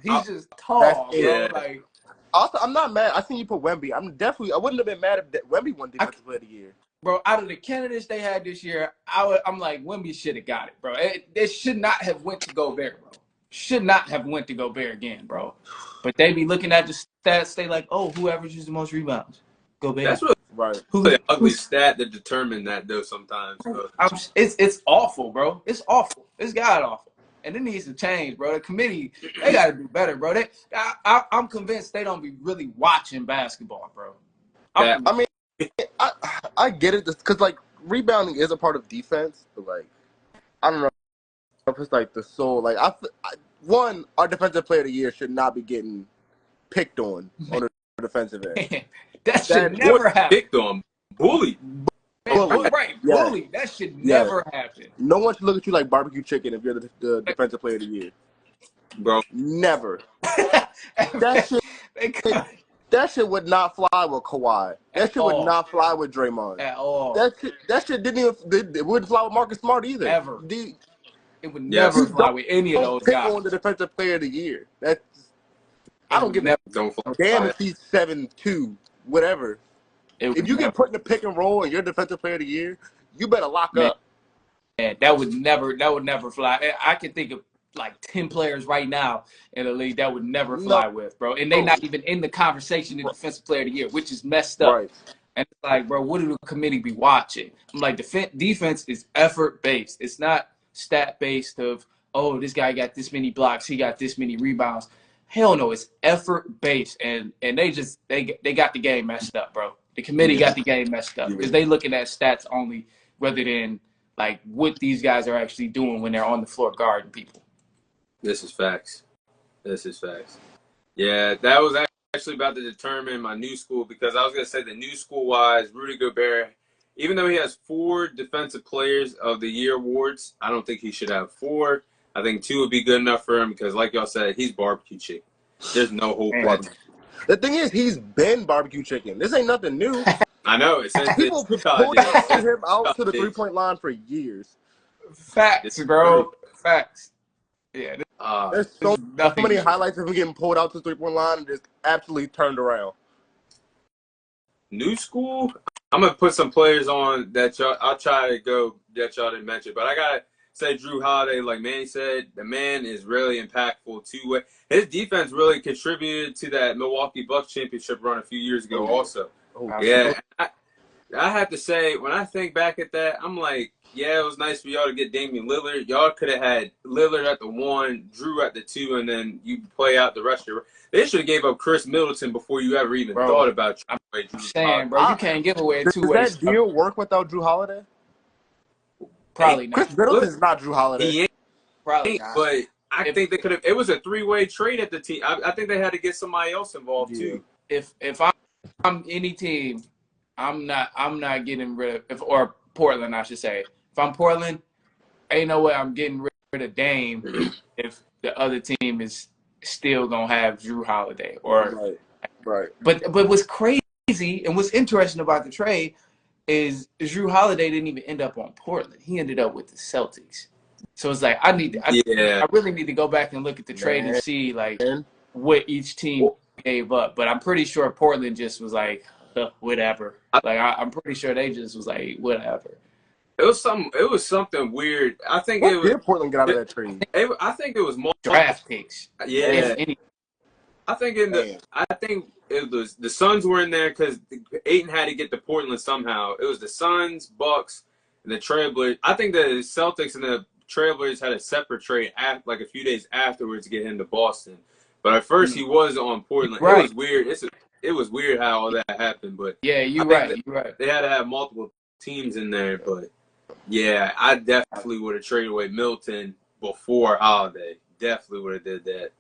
He's just tall, bro. Like, also, I'm not mad. I seen you put Wemby. I wouldn't have been mad if Wemby won Defensive Player of the Year. Bro, out of the candidates they had this year, I'm like, Wemby should have got it, bro. It should not have went to Gobert, bro. Should not have went to Gobert again, bro. But they be looking at the stats, they like, oh, who averages the most rebounds? Gobert. That's really an ugly stat to determine that, though, sometimes. It's awful, bro. It's awful. It's god awful. And it needs to change, bro. The committee, they got to do better, bro. I'm convinced they don't be really watching basketball, bro. I get it, because, like, rebounding is a part of defense, but, like, I don't know if it's, like, the soul. Like, our Defensive Player of the Year should not be getting picked on the defensive end. That should never happen. Picked on. Bullied. Right, bully. That should never happen. No one should look at you like barbecue chicken if you're the Defensive Player of the Year. Bro. Never. That shit would not fly with Kawhi. That shit would not fly with Draymond. At all. That shit it wouldn't fly with Marcus Smart either. Ever. It would never fly with any of those guys. On the Defensive Player of the Year. I don't give a damn if he's 7'2", whatever. If you get put in the pick and roll and you're Defensive Player of the Year, you better lock up. Man, that would never fly. I can think of like 10 players right now in the league that would never fly with, bro. And they not even in the conversation in Defensive Player of the Year, which is messed up. Right. And it's like, bro, what do the committee be watching? I'm like, defense is effort-based. It's not stat-based of, oh, this guy got this many blocks, he got this many rebounds. Hell no, it's effort-based. And they got the game messed up, bro. The committee got the game messed up because they looking at stats only rather than like what these guys are actually doing when they're on the floor guarding people. This is facts. Yeah, that was actually about to determine my new school, because I was going to say the new school-wise, Rudy Gobert, even though he has 4 Defensive Players of the Year awards, I don't think he should have 4. I think 2 would be good enough for him because, like y'all said, he's barbecue chicken. There's no hope for him. The thing is, he's been barbecue chicken. This ain't nothing new. I know. It says people pulled him out to the 3-point line for years. Facts, bro. Facts. Yeah. There's so many highlights of him getting pulled out to the 3-point line and just absolutely turned around. New school? I'm going to put some players on that I'll try to go that y'all didn't mention. But I got to say Drew Holiday, like Manny said, the man is really impactful too. His defense really contributed to that Milwaukee Bucks championship run a few years ago also. Yeah. I have to say, when I think back at that, I'm like, yeah, it was nice for y'all to get Damian Lillard. Y'all could have had Lillard at the 1, Drew at the 2, and then you play out the rest of your. They should have gave up Chris Middleton before you ever even thought about I'm Drew saying, Holiday. bro, you can't give away a Does two-way that stuff. deal work without Drew Holiday? Probably Chris not. Middleton is not Drew Holiday. He Probably ain't, not. but I think they could have. It was a 3-way trade at the team. I think they had to get somebody else involved too. If I'm any team, I'm not getting rid of or Portland, I should say. If I'm Portland, ain't no way I'm getting rid of Dame if the other team is still gonna have Drew Holiday. Or Right. But what's crazy and what's interesting about the trade is Drew Holiday didn't even end up on Portland. He ended up with the Celtics. So it's like I really need to go back and look at the trade and see like what each team gave up. But I'm pretty sure Portland just was like whatever. Like I'm pretty sure they just was like whatever. It was something weird. I think What did Portland get out of that trade? I think it was more Draft picks. Yeah. If any. I think it was the Suns were in there because Ayton had to get to Portland somehow. It was the Suns, Bucks, and the Trailblazers. I think the Celtics and the Trailblazers had a separate trade like a few days afterwards to get him to Boston. But at first he was on Portland. Right. It was weird. It was weird how all that happened. But yeah, you're right. They had to have multiple teams in there. But yeah, I definitely would have traded away Milton before Holiday. Definitely would have did that.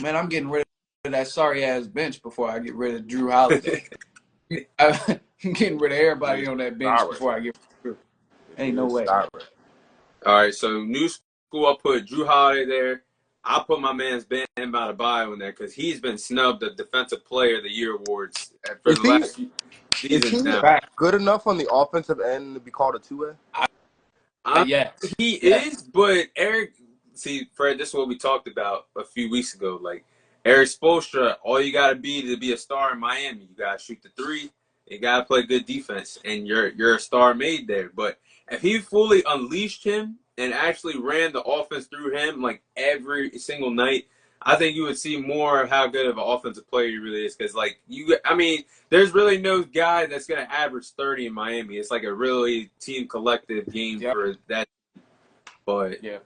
Man, I'm getting rid of that sorry ass bench before I get rid of Drew Holiday. I'm getting rid of everybody on that bench before I get rid of Drew. Ain't no way. All right, so new school, I put Drew Holiday there. I put my man's Bam Adebayo in there because he's been snubbed the Defensive Player of the Year awards for the last few seasons now. Good enough on the offensive end to be called a two-way? Yes. He is, but Eric, see, Fred, this is what we talked about a few weeks ago. Like, Eric Spoelstra, all you got to be a star in Miami. You got to shoot the 3. You got to play good defense, and you're a star made there. But if he fully unleashed him and actually ran the offense through him like every single night, I think you would see more of how good of an offensive player he really is. Because, there's really no guy that's going to average 30 in Miami. It's like a really team collective game for that. But yeah,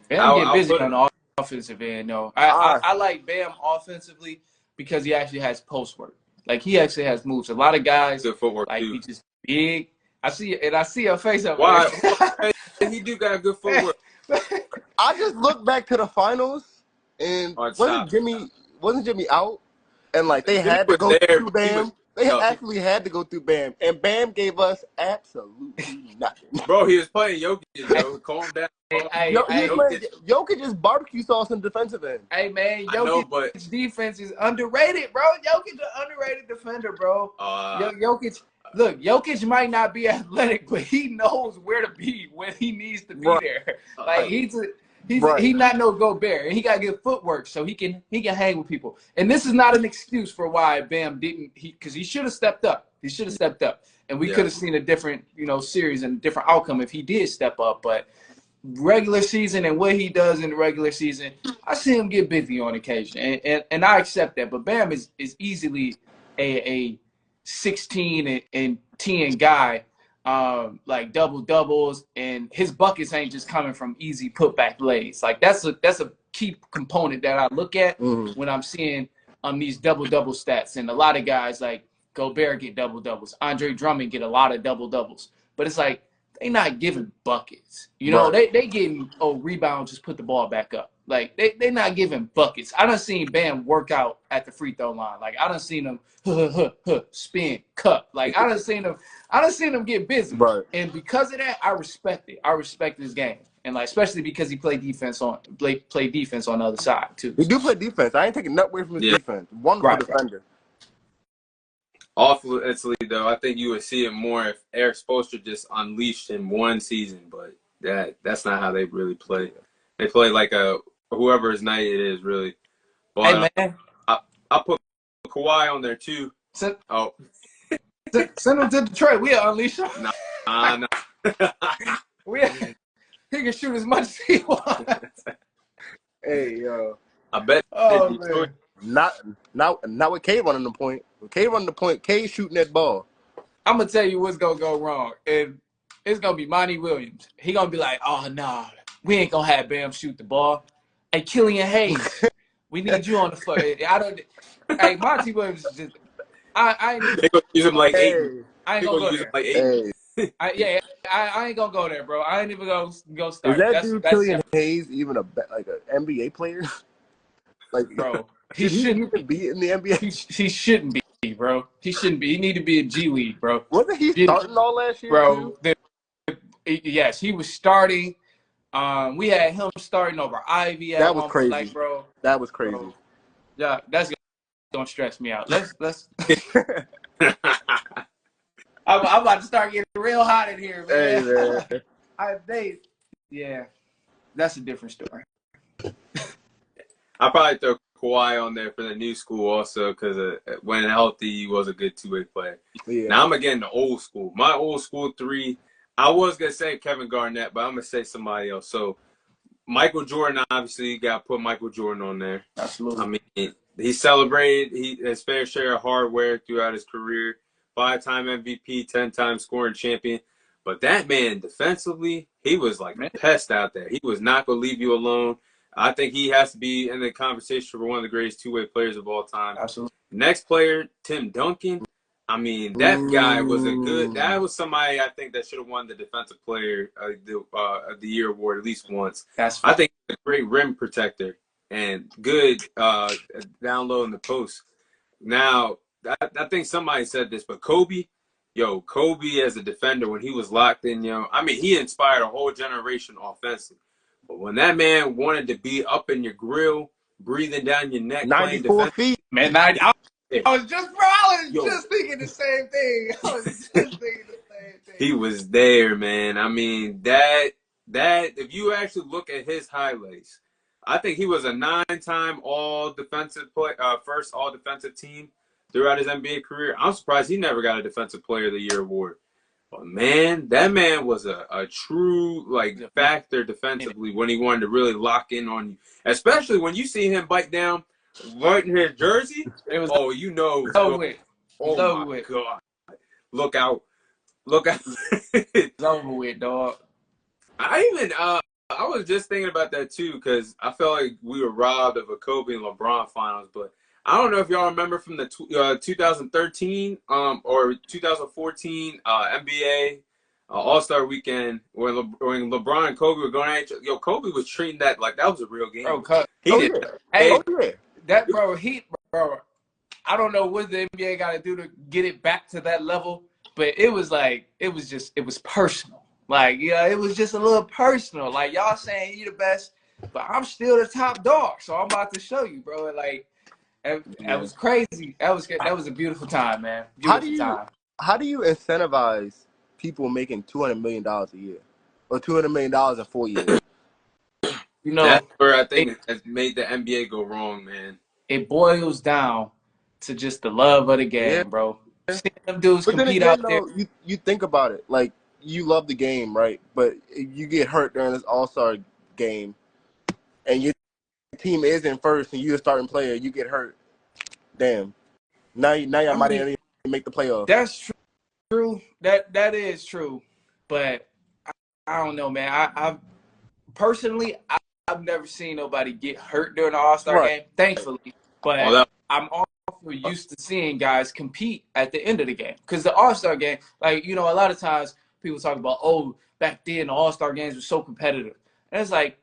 Bam get busy on the offensive end. No, I like Bam offensively because he actually has post work. Like he actually has moves. A lot of guys good footwork like too. He's just big. I see your face up there. He do got good footwork. I just look back to the finals and wasn't Jimmy out? And like they had to go through Bam. They actually had to go through Bam, and Bam gave us absolutely nothing. Bro, he was playing Jokic, yo. Calm down. Jokic is barbecue sauce in defensive end. Hey man, Jokic's defense is underrated, bro. Jokic an underrated defender, bro. Jokic might not be athletic, but he knows where to be when he needs to be there. Like he's not no Gobert, and he got good footwork, so he can hang with people. And this is not an excuse for why Bam didn't, because he should have stepped up. He should have stepped up, and we could have seen a different series and a different outcome if he did step up. But regular season and what he does in the regular season, I see him get busy on occasion, and I accept that. But Bam is easily a 16 and 10 guy, like double doubles, and his buckets ain't just coming from easy putback lays. Like that's a key component that I look at when I'm seeing these double double stats. And a lot of guys like Gobert get double doubles, Andre Drummond get a lot of double doubles, but it's like they not giving buckets. They getting rebound, just put the ball back up. Like they not giving buckets. I done seen Bam work out at the free throw line. Like I done seen him spin, cut. Like I done seen him get busy. Right. And because of that, I respect it. I respect his game. And like especially because he played defense on the other side too. He do play defense. I ain't taking nothing away from his defense. Wonderful defender. Offensively, though, I think you would see it more if Eric Spoelstra just unleashed him one season, but that's not how they really play. They play like whoever's night it is, really. But hey, man. I put Kawhi on there, too. Send him to Detroit. We'll unleash him. Nah. He can shoot as much as he wants. Hey, yo. I bet. Not with K running the point. With K running the point, K shooting that ball. I'm gonna tell you what's gonna go wrong, and it's gonna be Monty Williams. He gonna be like, "Oh no, we ain't gonna have Bam shoot the ball." Hey, Killian Hayes, we need you on the floor. I don't. Hey, Monty Williams is just. I ain't even They gonna use him gonna. like Hey, Aiden. I ain't They gonna gonna go use him there. like Aiden. hey. I ain't gonna go there, bro. I ain't even gonna Is start. that That's dude that's Killian Hayes even like an NBA player? Like, bro. He should he shouldn't even be. be in the NBA? He shouldn't be, bro. He shouldn't be. He need to be a G League, bro. Wasn't he starting all last year too? Bro. Yes, he was starting. We had him starting over Ivy at That was one point, like, crazy. bro. That was crazy. Yeah, that's gonna stress me out. Let's. I'm about to start getting real hot in here, Hey man. man. Yeah, that's a different story. I probably throw Kawhi on there for the new school also because when healthy, he was a good two-way player. Yeah. Now I'm again the old school. My old school three. I was gonna say Kevin Garnett, but I'm gonna say somebody else. So Michael Jordan, obviously, you got to put Michael Jordan on there. Absolutely. I mean, he celebrated his fair share of hardware throughout his career. 5-time MVP, 10-time scoring champion. But that man, defensively, he was like a pest out there. He was not going to leave you alone. I think he has to be in the conversation for one of the greatest two-way players of all time. Absolutely. Next player, Tim Duncan. I mean, that guy was that was somebody I think that should have won the Defensive Player of the Year award at least once. That's I think he's a great rim protector and good down low in the post. Now, I think somebody said this, but Kobe as a defender when he was locked in, I mean, he inspired a whole generation offensively. But when that man wanted to be up in your grill, breathing down your neck, playing 94 defense, feet. man. I was just, bro. I was just thinking the same thing. He was there, man. I mean, that if you actually look at his highlights, I think he was a 9-time all defensive first all defensive team throughout his NBA career. I'm surprised he never got a defensive player of the year award. But man, that man was a true factor defensively when he wanted to really lock in on you. Especially when you see him bite down right in his jersey. It was Oh my God. Look out. It's over with, dog. I was just thinking about that too because I felt like we were robbed of a Kobe and LeBron finals, but I don't know if y'all remember from the 2013 or 2014 NBA All-Star Weekend when LeBron and Kobe were going at each other. Yo, Kobe was treating that like that was a real game. Bro, that bro, bro. I don't know what the NBA got to do to get it back to that level, but it was personal. Like, yeah, it was just a little personal. Like, y'all saying you the best, but I'm still the top dog. So I'm about to show you, bro. Like, that was crazy. That was a beautiful time, man. Beautiful time. How do you incentivize people making $200 million a year or $200 million in 4 years? You know, that's where I think it has made the NBA go wrong, man. It boils down to just the love of the game, bro. Seeing them dudes compete out there. You think about it, like you love the game, right? But you get hurt during this All-Star game, and your team is in first, and you're a starting player. You get hurt. Damn. Now y'all might not even make the playoffs. That's true. That is true. But I don't know, man. I've personally I've never seen nobody get hurt during the All-Star game, thankfully. But I'm also used to seeing guys compete at the end of the game. Because the All-Star game, like, a lot of times people talk about, back then the All-Star games were so competitive. And it's like,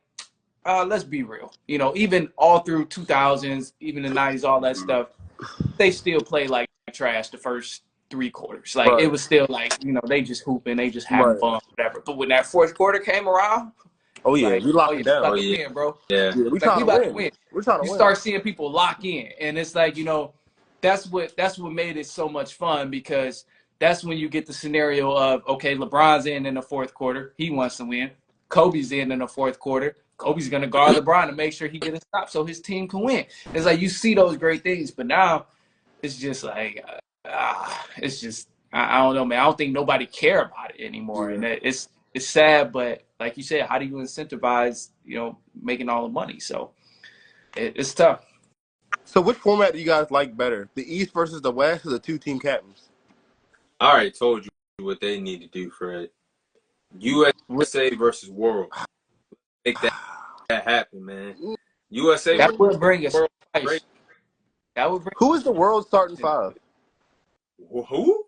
let's be real. Even all through 2000s, even the 90s, all that stuff, they still play like trash the first 3 quarters. Like, it was still like, they just hooping, they just having fun, whatever. But when that fourth quarter came around, we locked it down. About to win, bro. Yeah, we about to win. We're trying to win. You start seeing people lock in, and it's like, that's what made it so much fun, because that's when you get the scenario of, okay, LeBron's in the fourth quarter, he wants to win. Kobe's in the fourth quarter. Kobe's gonna guard LeBron to make sure he gets a stop so his team can win. It's like you see those great things, but now it's just like, it's just I don't know, man. I don't think nobody care about it anymore, and it's sad, but like you said, how do you incentivize, making all the money? So it's tough. So which format do you guys like better? The East versus the West or the 2-team captains? I already told you what they need to do for it. USA versus World. Make that happen, man. USA That would bring a World spice. great. That would bring. Who is the world starting five? Who?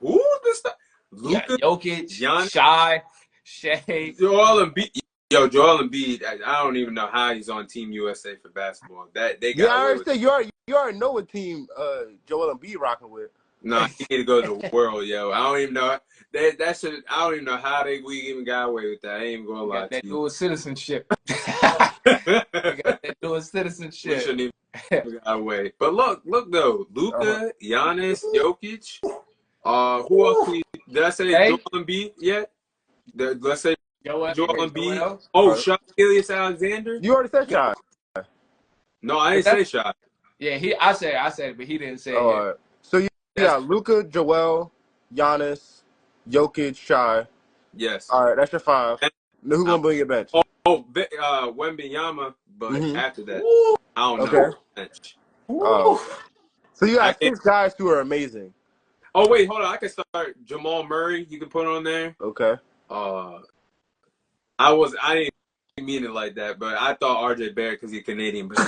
Who the stuff? Yeah, Luka, Jokic, Giannis, Shea. Joel Embiid. Yo, Joel Embiid. I don't even know how he's on Team USA for basketball. That they Yeah, got I away already with. said you already know what team Joel Embiid rocking with. Nah, he need to go to the world, yo. I don't even know that should. I don't even know how we even got away with that. I ain't even gonna We lie got to that you. dual citizenship. We got that dual We citizenship. shouldn't even got away. But look though, Luka, Giannis, Jokic. Who else? Did I say Hey, Joel Embiid yet? Let's say Joel Embiid. Joel. Oh, Shai Gilgeous-Alexander. You already said Shy. No, I But didn't say Shai. yeah, I said it, but he didn't say it All yet. right. So you got Luka, Joel, Giannis, Jokic, Shy. Yes. All right, that's your five. And, Now who gonna bring your bench? Wembenyama, but Mm-hmm. after that, Woo, I don't know. Okay. Bench. Oh, woo. okay. So you I got can't. 6 guys who are amazing. Oh wait, hold on. I can start Jamal Murray. You can put on there. Okay. Uh, I didn't mean it like that, but I thought RJ Barrett because he's Canadian, but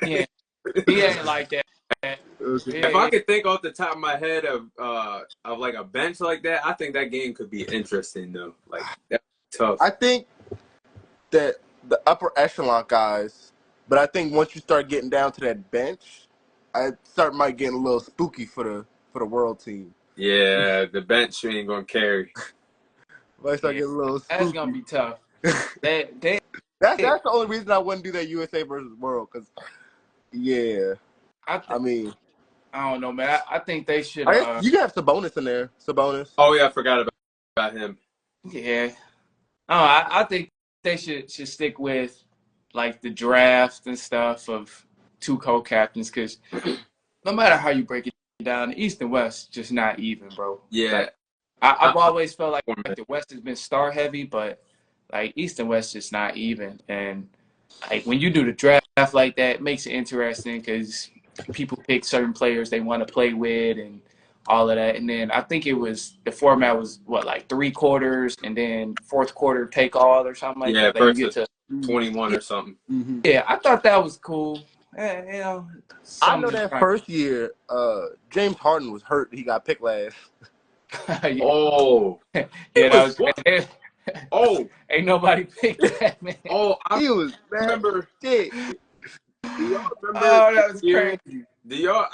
Yeah, he ain't like that. if I could think off the top of my head of like a bench like that, I think that game could be interesting though. Like that's tough. I think that the upper echelon guys, but I think once you start getting down to that bench, might getting a little spooky for the world team. Yeah, the bench ain't gonna carry. Might start getting a little That's spooky. gonna be tough. They That's the only reason I wouldn't do that USA versus world, because yeah, I mean, I don't know, man. I think they should. I guess you can have Sabonis in there. Sabonis. Oh yeah, I forgot about him. Yeah. Oh, I think they should stick with like the draft and stuff of 2 co-captains, because no matter how you break it down, the East and West just not even, bro. Yeah, Like I've always felt like format. the West has been star heavy, but like East and West just not even. And like when you do the draft like that, it makes it interesting because people pick certain players they want to play with and all of that. And then I think the format was what, like 3 quarters and then fourth quarter take all or something like Yeah, that. Like you first get to to 21 or something. Mm-hmm. yeah, I thought that was cool. You know, I know something that first year, James Harden was hurt. He got picked last. yeah, Oh, that was was. what? Oh, Ain't nobody picked that, man. oh, I He was bad. remember. Shit. Do y'all remember Oh, the that was year? crazy.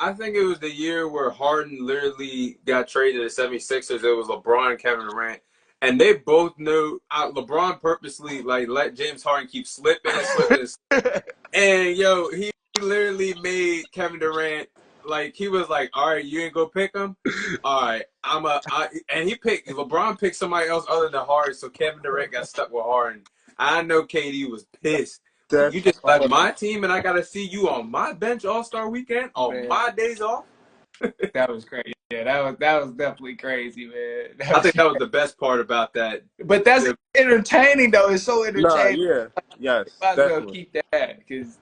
I think it was the year where Harden literally got traded to the 76ers. It was LeBron and Kevin Durant. And they both knew LeBron purposely like let James Harden keep slipping and slipping. And yo, he literally made Kevin Durant like he was like, all right, you ain't gonna pick him. All right, and LeBron picked somebody else other than Harden, so Kevin Durant got stuck with Harden. I know KD was pissed. Like, That's you just left my team, and I gotta see you on my bench All-Star weekend on my days off. That was crazy. Yeah, that was definitely crazy, man. I think that was the best part about that. But that's entertaining, though. It's so nah, entertaining. yeah, yes, Might as well definitely. keep that, because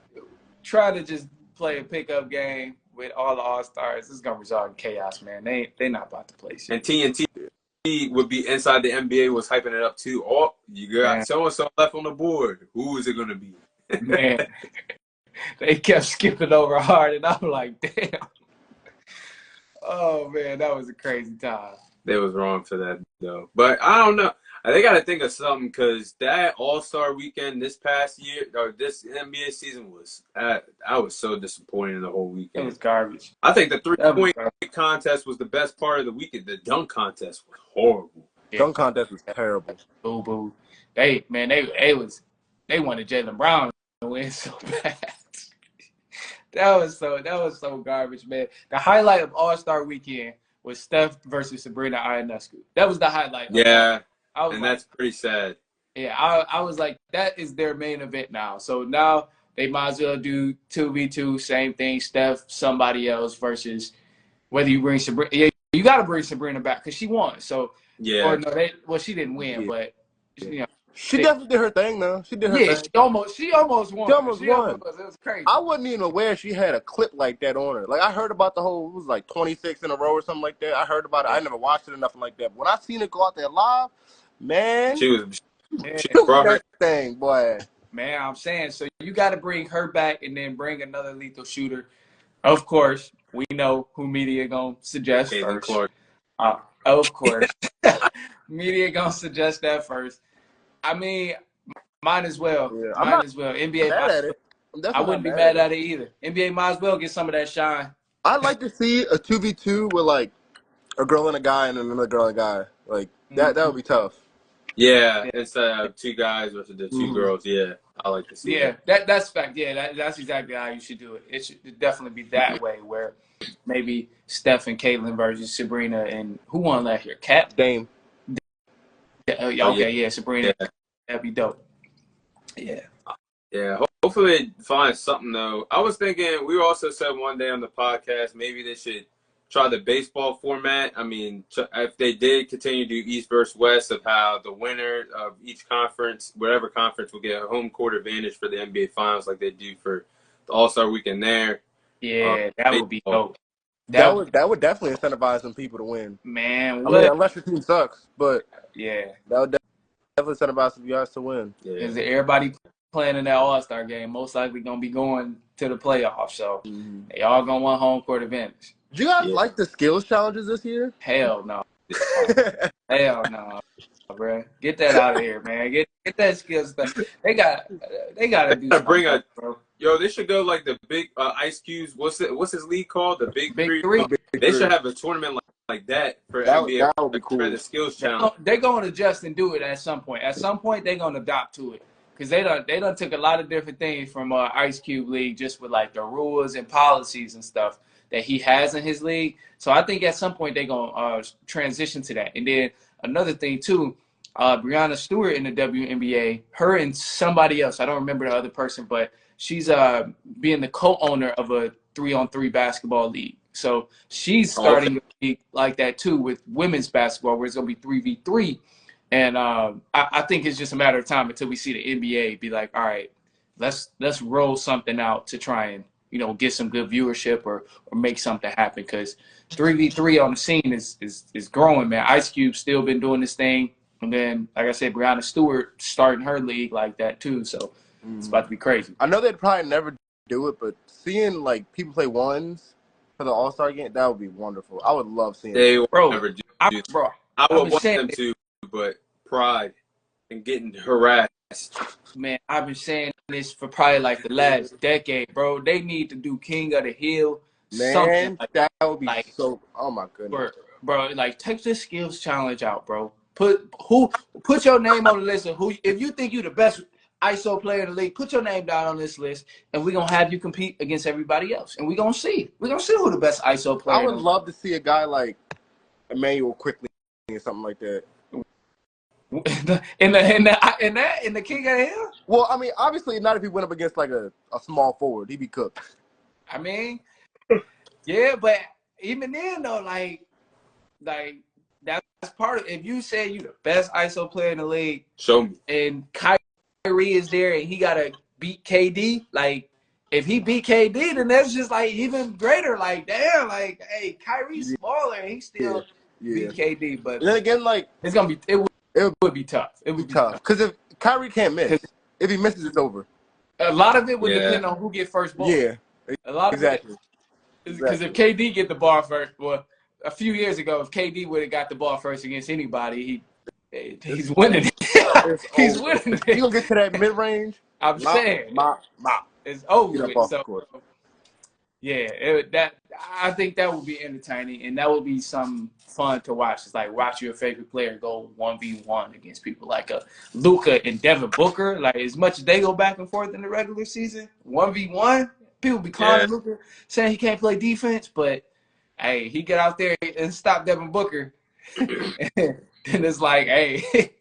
try to just play a pickup game with all the All-Stars. This is gonna result in chaos, man. They not about to play shit. And TNT would be inside the NBA was hyping it up too. Oh, you got so and so left on the board. Who is it gonna be? Man, they kept skipping over hard, and I'm like, damn. Oh man, that was a crazy time. They was wrong for that though. But I don't know. They got to think of something because that All-Star weekend this past year or this NBA season was I was so disappointed in the whole It weekend. was garbage. I think the 3-point contest was the best part of the weekend. The dunk contest was horrible. Yeah. Dunk contest was terrible. Boo boo. They wanted Jaylen Brown to win so bad. That was so garbage, man. The highlight of All-Star Weekend was Steph versus Sabrina Ionescu. That was the highlight. Yeah, and like, that's pretty sad. Yeah, I was like, that is their main event now. So now they might as well do 2v2, same thing. Steph, somebody else versus whether you bring Sabrina. Yeah, you got to bring Sabrina back because she won. So yeah, or no, she didn't win, but you know, She definitely did her thing, though. She did her Yeah, thing. she almost won. She almost It won. was crazy. I wasn't even aware she had a clip like that on her. Like, I heard about the whole, it was like 26 in a row or something like that. I heard about it. I never watched it or nothing like that. But when I seen it go out there live, man, Yeah, she killed brought her. that thing, boy. man, I'm saying, so you got to bring her back and then bring another lethal shooter. Of course, we know who media gonna suggest Caitlin first. Clark. Of course, media gonna suggest that first. I mean, might as well. Yeah, I'm Might not as well. NBA mad might at as it. well. I'm I definitely not wouldn't be mad at mad it. at it either. NBA might as well get some of that shine. I'd like to see a 2v2 with, like, a girl and a guy and another girl and a guy. Like, that would be tough. Yeah, Yeah, instead of two guys versus the two Mm-hmm. girls. Yeah, I like to see yeah, that. that's fact. Yeah, that's exactly how you should do it. It should definitely be that way, where maybe Steph and Caitlin versus Sabrina and who won last year? Cat. Dame. Oh yeah, Okay, yeah, Sabrina. yeah, That'd be dope. Yeah. yeah. Hopefully they find something though. I was thinking we also said one day on the podcast maybe they should try the baseball format. I mean, if they did continue to do East versus West, of how the winner of each conference, whatever conference, will get a home court advantage for the NBA Finals, like they do for the All-Star Weekend there. Yeah, that would be Baseball. dope. That would, That would definitely incentivize some people to win. man, I mean, what? unless your team sucks, but Yeah, that would definitely incentivize some guys to win. Yeah. because everybody playing in that All-Star game most likely gonna be going to the playoffs, so Mm-hmm. they all gonna want home court advantage. Did you guys Yeah. like the skills challenges this year? Hell no, hell no, bro. Get that out of here, man. Get that skill stuff. They got to do something, Bring else, a bro. Yo, they should go like the big Ice Cubes. What's his league called? The Big Big Three. three. They should have a tournament like that for That NBA. that would be cool. The skills challenge. They're going to adjust and do it at some point. At some point, they're going to adopt to it because they done took a lot of different things from Ice Cube League just with like the rules and policies and stuff that he has in his league. So I think at some point they're going to transition to that. And then another thing too, Breonna Stewart in the WNBA, her and somebody else, I don't remember the other person, but she's being the co-owner of a 3-on-3 basketball league. So she's starting a league like that too with women's basketball, where it's gonna be 3v3. And I think it's just a matter of time until we see the NBA be like, all right, let's roll something out to try and get some good viewership or make something happen, because 3v3 on the scene is growing, man. Ice Cube's still been doing this thing, and then like I said, Breonna Stewart starting her league like that too. So it's about to be crazy. I know they'd probably never do it, but seeing like people play ones for the All-Star game, that would be wonderful. I would love seeing They it. will Bro, never do. I I would been want saying them it. to, but pride and getting harassed. Man, I've been saying this for probably like the last decade, bro. They need to do King of the Hill, something Man, like that would be like so. Oh my goodness. bro. Like take this skills challenge out, bro. Put your name on the list of who. If you think you're the best ISO player in the league, put your name down on this list, and we're gonna have you compete against everybody else, and we're gonna see who the best ISO player. I would love to see a guy like Emmanuel Quickly or something like that. in the King of the Hill. Well, I mean, obviously not if he went up against like a small forward, he'd be cooked. I mean, yeah, but even then though, like that's part of. If you say you the best ISO player in the league, Show me. and Kyrie is there and he gotta beat KD, like if he beat KD, then that's just like even greater. Like damn, like hey, Kyrie's smaller and he still beat KD, but And then again, like it's gonna be it would be tough. It would be tough because if Kyrie can't miss, if he misses, it's over. A lot of it would depend on who get first ball. Yeah, a lot exactly. of it because if KD get the ball first, well, a few years ago, if KD would have got the ball first against anybody, he's winning. He's winning. You gonna get to that mid range? I'm saying it's over with. So yeah, I think that would be entertaining, and that would be some fun to watch. It's like watch your favorite player go 1v1 against people like Luka and Devin Booker. Like as much as they go back and forth in the regular season, 1v1, people be clowning Luka, saying he can't play defense, but hey, he get out there and stop Devin Booker. Then it's like, hey,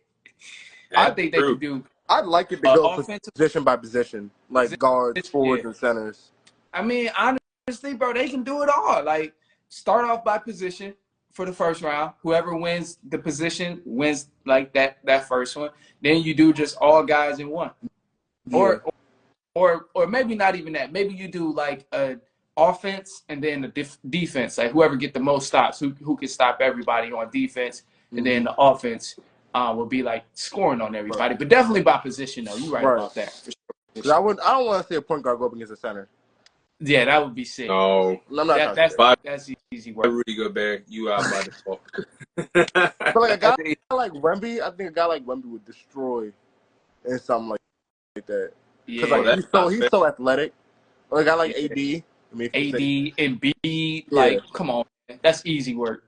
I think they can do. I'd like it to go position by position, like guards, forwards, and centers. I mean, honestly, bro, they can do it all. Like, start off by position, for the first round. Whoever wins the position wins like that first one. Then you do just all guys in one. Yeah. Or maybe not even that. Maybe you do like a offense and then a defense. Like whoever get the most stops, who can stop everybody on defense, and then the offense will be like scoring on everybody. Right. But definitely by position though. You're right about that. For sure. I don't want to see a point guard go up against a center. Yeah, that would be sick. No. I'm not trying to do that. That's easy work. Rudy Gobert, you out by default. But like a guy like Wemby, I think a guy like Wemby would destroy in something like that. Because Yeah, he's so athletic. Like a guy like AD. I mean, AD and B, like, come on, man. That's easy work.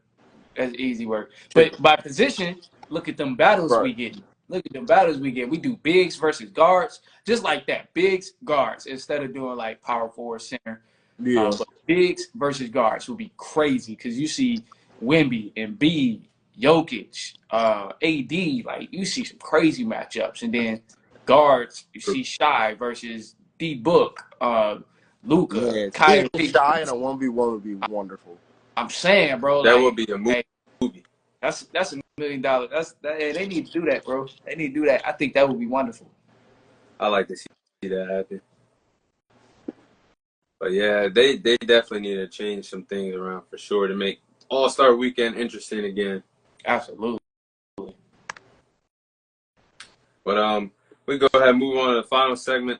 That's easy work. But by position, look at them battles we get. Look at them battles we get. We do bigs versus guards, just like that. Bigs, guards, instead of doing like power forward, center. Yeah. But bigs versus guards will be crazy because you see Wemby and B, Jokic, AD, like you see some crazy matchups. And then guards, you see Shy versus D Book, Luka, Kyrie. Shy in a 1v1 would be wonderful. I'm saying, bro, that like, would be a movie. Hey, that's $1 million. They need to do that, bro. They need to do that. I think that would be wonderful. I like to see that happen. But yeah, they definitely need to change some things around for sure to make All-Star Weekend interesting again. Absolutely. But we go ahead and move on to the final segment.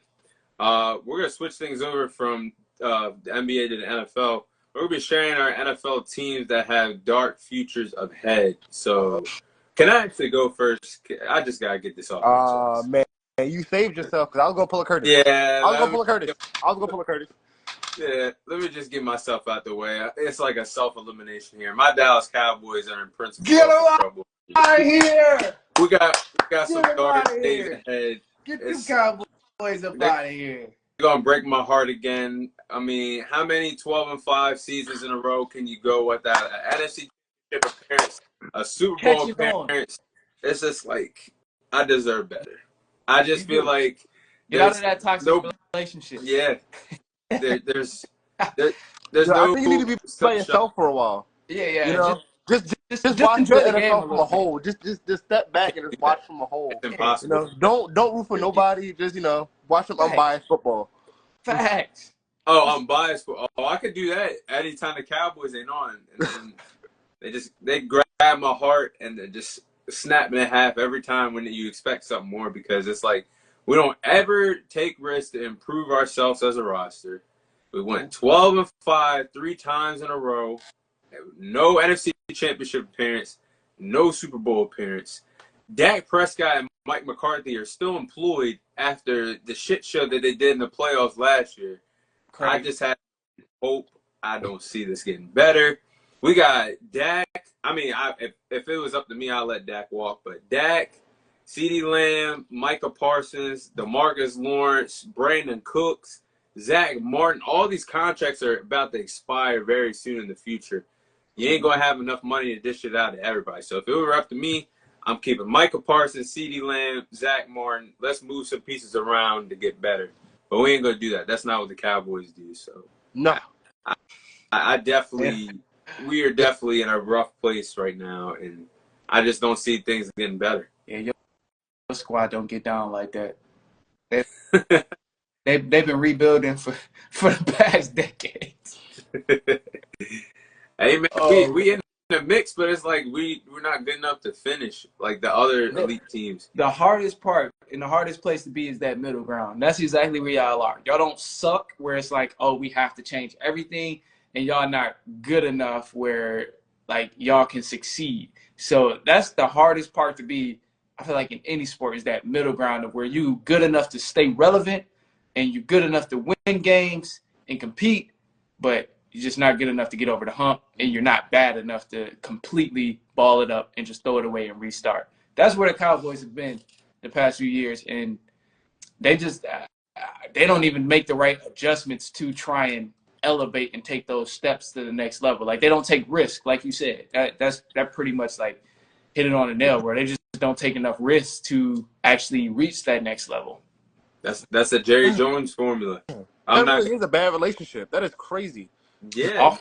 We're gonna switch things over from the NBA to the NFL. We're gonna be sharing our NFL teams that have dark futures ahead. So, can I actually go first? I just gotta get this off my chest. Man, you saved yourself because I was gonna pull a Curtis. Yeah, I was gonna pull a Curtis. Yeah, let me just get myself out the way. It's like a self-elimination here. My Dallas Cowboys are in principle trouble. Out of here! We got some dark days ahead. Get them Cowboys up out of here. Gonna break my heart again. I mean, how many 12-5 seasons in a row can you go without an NFC Championship appearance, a Super Bowl appearance? It's just like I deserve better. I just feel like get out of that toxic relationship. Yeah, there's I think you need to be by yourself for a while. Yeah. You know, just watch the NFL from a whole. Just step back and just watch from a whole. It's impossible. You know, don't root for nobody. Just watch some unbiased football. Facts. Oh, unbiased. I could do that anytime the Cowboys ain't on. And they grab my heart and they just snap me in half every time when you expect something more because it's like we don't ever take risks to improve ourselves as a roster. We went 12-5 3 times in a row. No NFC Championship appearance. No Super Bowl appearance. Dak Prescott and Mike McCarthy are still employed after the shit show that they did in the playoffs last year. Crazy. I just have hope. I don't see this getting better. We got Dak. I mean, if it was up to me, I'd let Dak walk. But Dak, CeeDee Lamb, Micah Parsons, DeMarcus Lawrence, Brandon Cooks, Zach Martin, all these contracts are about to expire very soon in the future. You ain't going to have enough money to dish it out to everybody. So if it were up to me, I'm keeping Micah Parsons, CeeDee Lamb, Zach Martin. Let's move some pieces around to get better. But we ain't going to do that. That's not what the Cowboys do. So no. I definitely we are definitely in a rough place right now, and I just don't see things getting better. Yeah, your squad don't get down like that. They've been rebuilding for the past decades. Hey man, we in the mix, but it's like we're not good enough to finish like the other elite teams. The hardest part and the hardest place to be is that middle ground. That's exactly where y'all are. Y'all don't suck where it's like, oh, we have to change everything, and y'all not good enough where like y'all can succeed. So that's the hardest part to be. I feel like in any sport is that middle ground of where you good enough to stay relevant and you're good enough to win games and compete, but you're just not good enough to get over the hump, and you're not bad enough to completely ball it up and just throw it away and restart. That's where the Cowboys have been the past few years, and they just they don't even make the right adjustments to try and elevate and take those steps to the next level. Like they don't take risk, like you said. That pretty much like hit it on the nail, where they just don't take enough risks to actually reach that next level. That's a Jerry Jones formula. That really is a bad relationship. That is crazy. Yeah.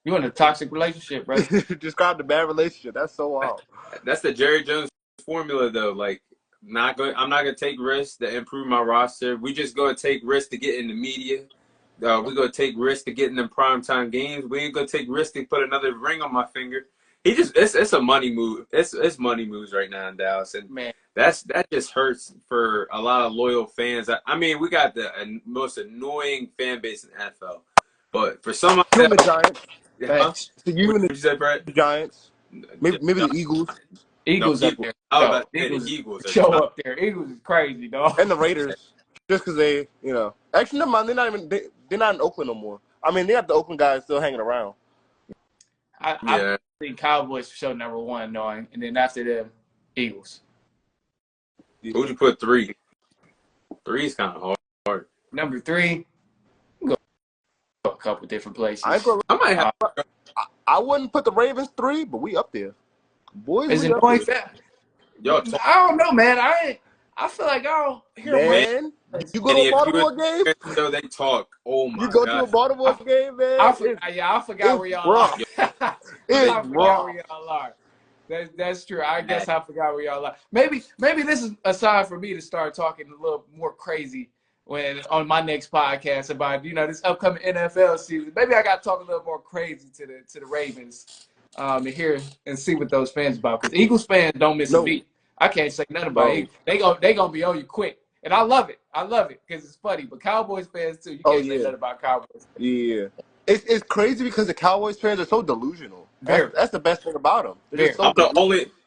You in a toxic relationship, bro. Describe the bad relationship. That's so wild. That's the Jerry Jones formula, though. Like, I'm not gonna take risks to improve my roster. We just gonna take risks to get in the media. We're gonna take risks to get in them primetime games. We ain't gonna take risks to put another ring on my finger. It's a money move. It's money moves right now in Dallas, and Man, that just hurts for a lot of loyal fans. I mean, we got the most annoying fan base in the NFL, but for some You and the Giants. huh? thanks. So you and What you said, Brett? the Giants. Maybe the Eagles No, Eagles up Eagles. there. I was Yo, about to say the Eagles Eagles are show tough. up there. Eagles is crazy, dog. and the Raiders. Just because they, actually, never mind. They're not in Oakland no more. I mean, they have the Oakland guys still hanging around. I Yeah. think Cowboys for sure number one, knowing, and then after them, Eagles. Who'd you put 3? 3 is kind of hard. Number 3, go a couple different places. I might have. I wouldn't put the Ravens 3, but we up there. Boys, Is we it up noise there. that? I don't know, man. I feel like I don't hear Man, much. you go to a Baltimore game? So they talk. Oh my You go to a god. Baltimore game, man? I forgot where y'all rough. are. I It's forgot rough. where y'all are. That's true. I guess I forgot where y'all are. Maybe this is a sign for me to start talking a little more crazy when on my next podcast about this upcoming NFL season. Maybe I got to talk a little more crazy to the Ravens to hear and see what those fans about, because Eagles fans don't miss a beat. I can't say nothing about Eagles. They gonna be on you quick, and I love it. I love it because it's funny. But Cowboys fans too. You can't say nothing about Cowboys. Yeah. It's crazy because the Cowboys fans are so delusional. That's the best thing about them. They're just so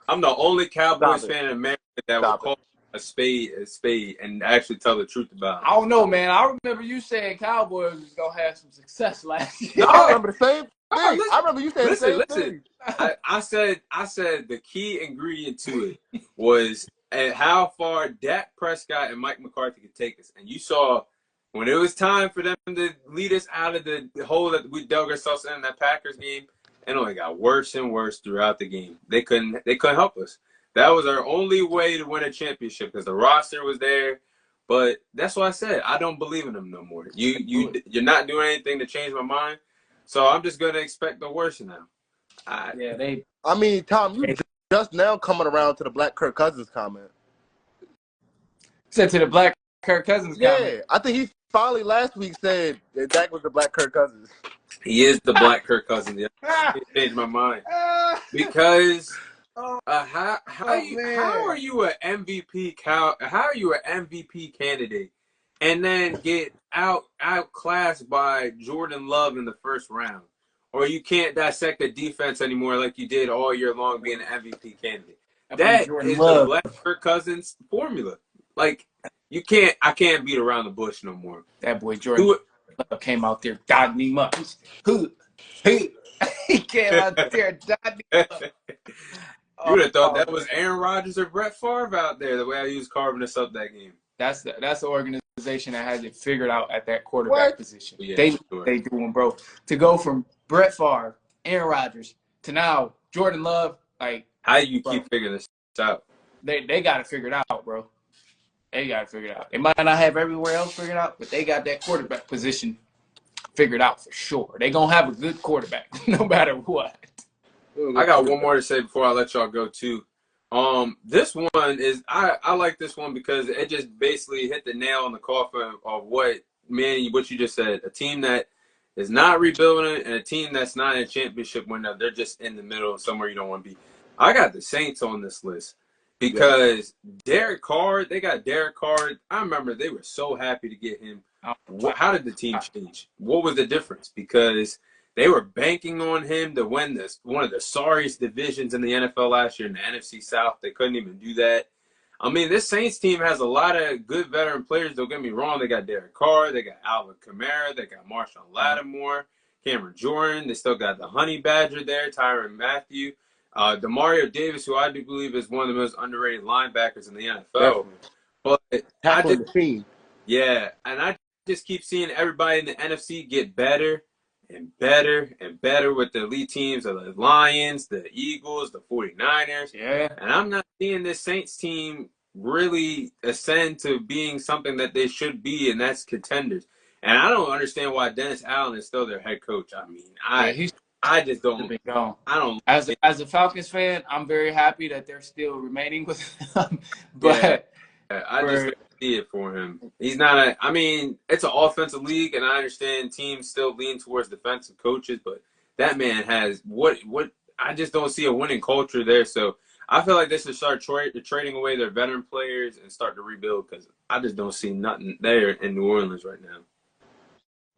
I'm the only Cowboys Stop it. fan in America that will call a spade and actually tell the truth about it. I don't know, man. I remember you saying Cowboys was gonna have some success last year. No, I remember the same thing. I remember you saying the same thing. I said the key ingredient to it was how far Dak Prescott and Mike McCarthy could take us. And you saw when it was time for them to lead us out of the hole that we dug ourselves in that Packers game, it only got worse and worse throughout the game. They couldn't help us. That was our only way to win a championship because the roster was there. But that's why I said I don't believe in them no more. You're not doing anything to change my mind. So I'm just gonna expect the worst now. I mean, Tom, you just now coming around to the Black Kirk Cousins comment. Said to the Black Kirk Cousins comment. Yeah, I think he finally last week said that Dak was the Black Kirk Cousins. He is the Black Kirk Cousins. Yeah. He changed my mind because how are you an MVP How are you an MVP candidate and then get outclassed by Jordan Love in the first round? Or you can't dissect the defense anymore like you did all year long being an MVP candidate. That is the Black Kirk Cousins formula. Like I can't beat around the bush no more. That boy Jordan Love came out there dotting him up. He came out there dotting him up. You would have thought that was Aaron Rodgers or Brett Favre out there, the way he was carving us up that game. That's the organization that has it figured out at that quarterback position. Yeah, they doing, bro. To go from Brett Favre, Aaron Rodgers to now Jordan Love, like how do you keep figuring this out? They got to figure it out, bro. They got to figure it out. They might not have everywhere else figured out, but they got that quarterback position figured out for sure. They gonna have a good quarterback no matter what. I got one more to say before I let y'all go too. This one is I like this one because it just basically hit the nail on the coffin of what you just said. A team that is not rebuilding and a team that's not in a championship window. They're just in the middle somewhere you don't want to be. I got the Saints on this list because Derek Carr. They got Derek Carr. I remember they were so happy to get him. How did the team change? What was the difference? Because they were banking on him to win one of the sorriest divisions in the NFL last year in the NFC South. They couldn't even do that. I mean, this Saints team has a lot of good veteran players. Don't get me wrong. They got Derek Carr. They got Alvin Kamara. They got Marshawn Lattimore, Cameron Jordan. They still got the Honey Badger there, Tyrann Mathieu. Demario Davis, who I do believe is one of the most underrated linebackers in the NFL. But yeah, and I just keep seeing everybody in the NFC get better and better and better with the elite teams of the Lions, the Eagles, the 49ers. Yeah. And I'm not seeing this Saints team really ascend to being something that they should be, and that's contenders. And I don't understand why Dennis Allen is still their head coach. I mean, I just They've don't. been gone. I don't. As a Falcons fan, I'm very happy that they're still remaining with him. Yeah, But I just don't see it for him. He's not a. I mean, it's an offensive league, and I understand teams still lean towards defensive coaches, but that man has what. I just don't see a winning culture there. So I feel like they should start trading away their veteran players and start to rebuild because I just don't see nothing there in New Orleans right now.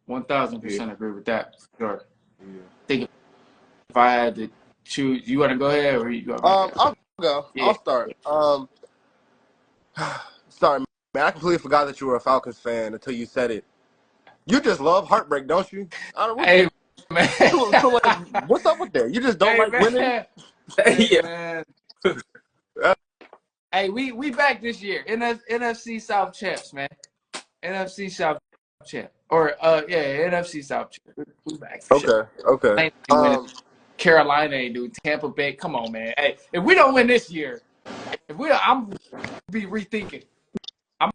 1,000% agree with that. Sure. Yeah. Think if I had to choose, you want to go ahead or you go? I'll go. Yeah. I'll start. Sorry, man. I completely forgot that you were a Falcons fan until you said it. You just love heartbreak, don't you? I don't know. Hey, man. So, like, what's up with that? You just don't like winning? Hey, Yeah. man. Hey, we back this year. NFC South champs, man. NFC South champ. Or NFC South champ. We back for sure. Okay. Carolina ain't do. Tampa Bay. Come on, man. Hey, if we don't win this year, I'm be rethinking. I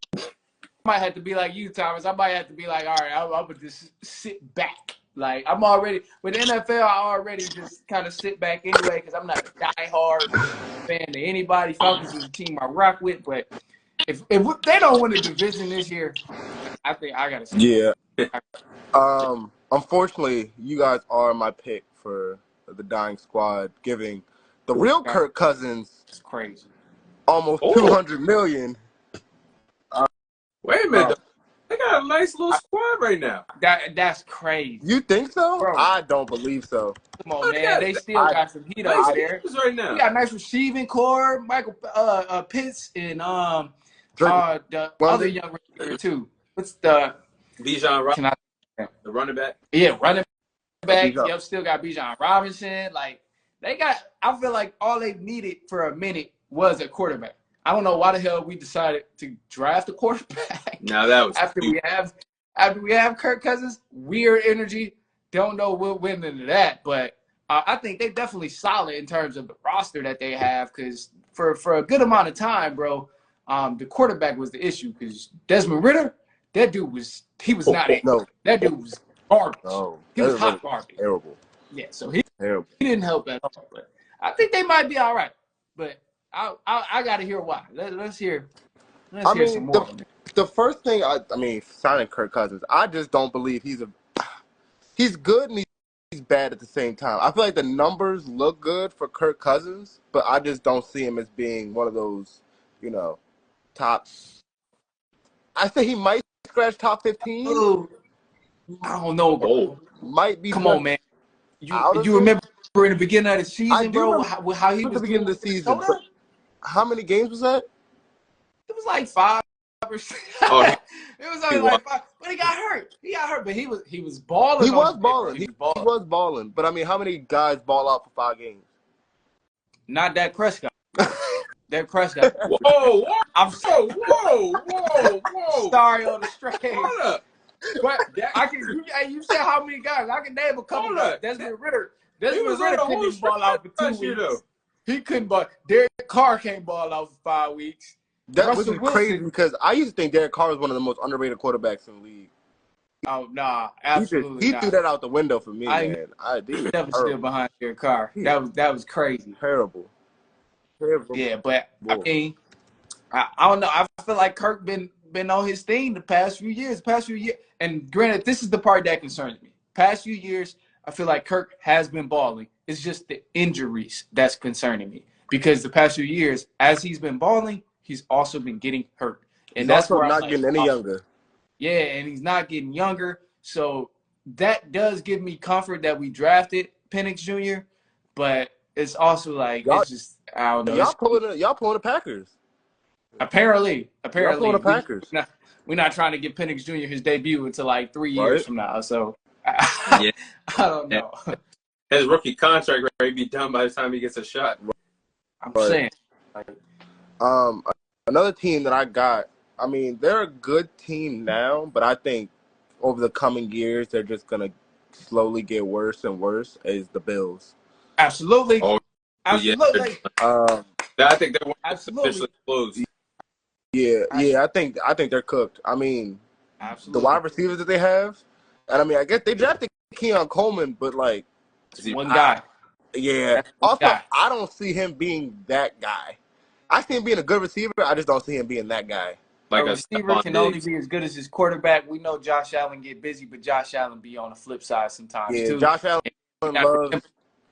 might have to be like you, Thomas. I might have to be like, all right, I'm gonna just sit back. Like I'm already with the NFL. I already just kind of sit back anyway because I'm not a diehard fan to anybody. Falcons is a team I rock with, but if they don't win the division this year, I think I gotta say. Yeah. Unfortunately, you guys are my pick for the dying squad, giving the real Kirk Cousins crazy almost $200 million. Wait a minute. They got a nice little squad right now. That's crazy. You think so? Bro. I don't believe so. Come on, man. They still got some heat over there. Right now. We got a nice receiving core. Michael Pitts and the other young receiver too. What's the Bijan Robinson? The running back? Yeah, running back. Yep, still got Bijan Robinson. Like they got. I feel like all they needed for a minute was a quarterback. I don't know why the hell we decided to draft a quarterback. Now that was after we have Kirk Cousins, weird energy. Don't know what went into that, but I think they're definitely solid in terms of the roster that they have. Because for a good amount of time, bro, the quarterback was the issue. Because Desmond Ridder, that dude was not it. No. That dude was garbage. No, he was hot garbage. Terrible. Yeah, so he didn't help at all. But I think they might be all right. But I got to hear why. Let's hear some more. The first thing, signing Kirk Cousins, I just don't believe he's good and he's bad at the same time. I feel like the numbers look good for Kirk Cousins, but I just don't see him as being one of those, top. I say he might scratch top 15. Ooh, I don't know, bro. Might be. Come on, man. You remember in the beginning of the season, bro, how he was beginning of the season. How many games was that? It was like 5 or 6. It was only like 5, but he got hurt. But he was balling. He was balling. He was balling. But I mean, how many guys ball out for 5 games? Not Dak Prescott. Dak Prescott. Whoa! I'm so whoa! Sorry on the stretch. Hold up. But you said how many guys? I can name a couple. Desmond Ridder. Desmond Ridder couldn't ball out for 2 weeks. He couldn't ball. Derek Carr can't ball out for 5 weeks. That was crazy because I used to think Derek Carr was one of the most underrated quarterbacks in the league. Oh, nah, absolutely He threw that out the window for me, man. I never stood behind Derek Carr. That was crazy. Terrible. Yeah, but I mean, I don't know. I feel like Kirk been on his thing the past few years. And granted, this is the part that concerns me. Past few years, I feel like Kirk has been balling. It's just the injuries that's concerning me. Because the past few years, as he's been balling, he's also been getting hurt. And he's that's also where not getting any younger. Yeah, and he's not getting younger. So that does give me comfort that we drafted Penix Jr., but it's also like it's just I don't know. Y'all pulling the Packers. Apparently, y'all pulling the Packers. We're not trying to give Penix Jr. his debut until like 3 years from now. So I don't know. His rookie contract ready to be done by the time he gets a shot. I'm saying. Another team that I got. I mean, they're a good team now, but I think over the coming years they're just gonna slowly get worse and worse. Is the Bills? Absolutely. Absolutely. Yeah. I think they're officially closed. Yeah. I think they're cooked. I mean, the wide receivers that they have, and I mean, I guess they drafted Keon Coleman, but like, Is he? One guy. Yeah. That's one Also, guy. I don't see him being that guy. I see him being a good receiver. I just don't see him being that guy. A Like a receiver Stephon can only Diggs. be as good as his quarterback. We know Josh Allen get busy, but Josh Allen be on the flip side sometimes Yeah, too. Josh Allen And you got to loves. remember,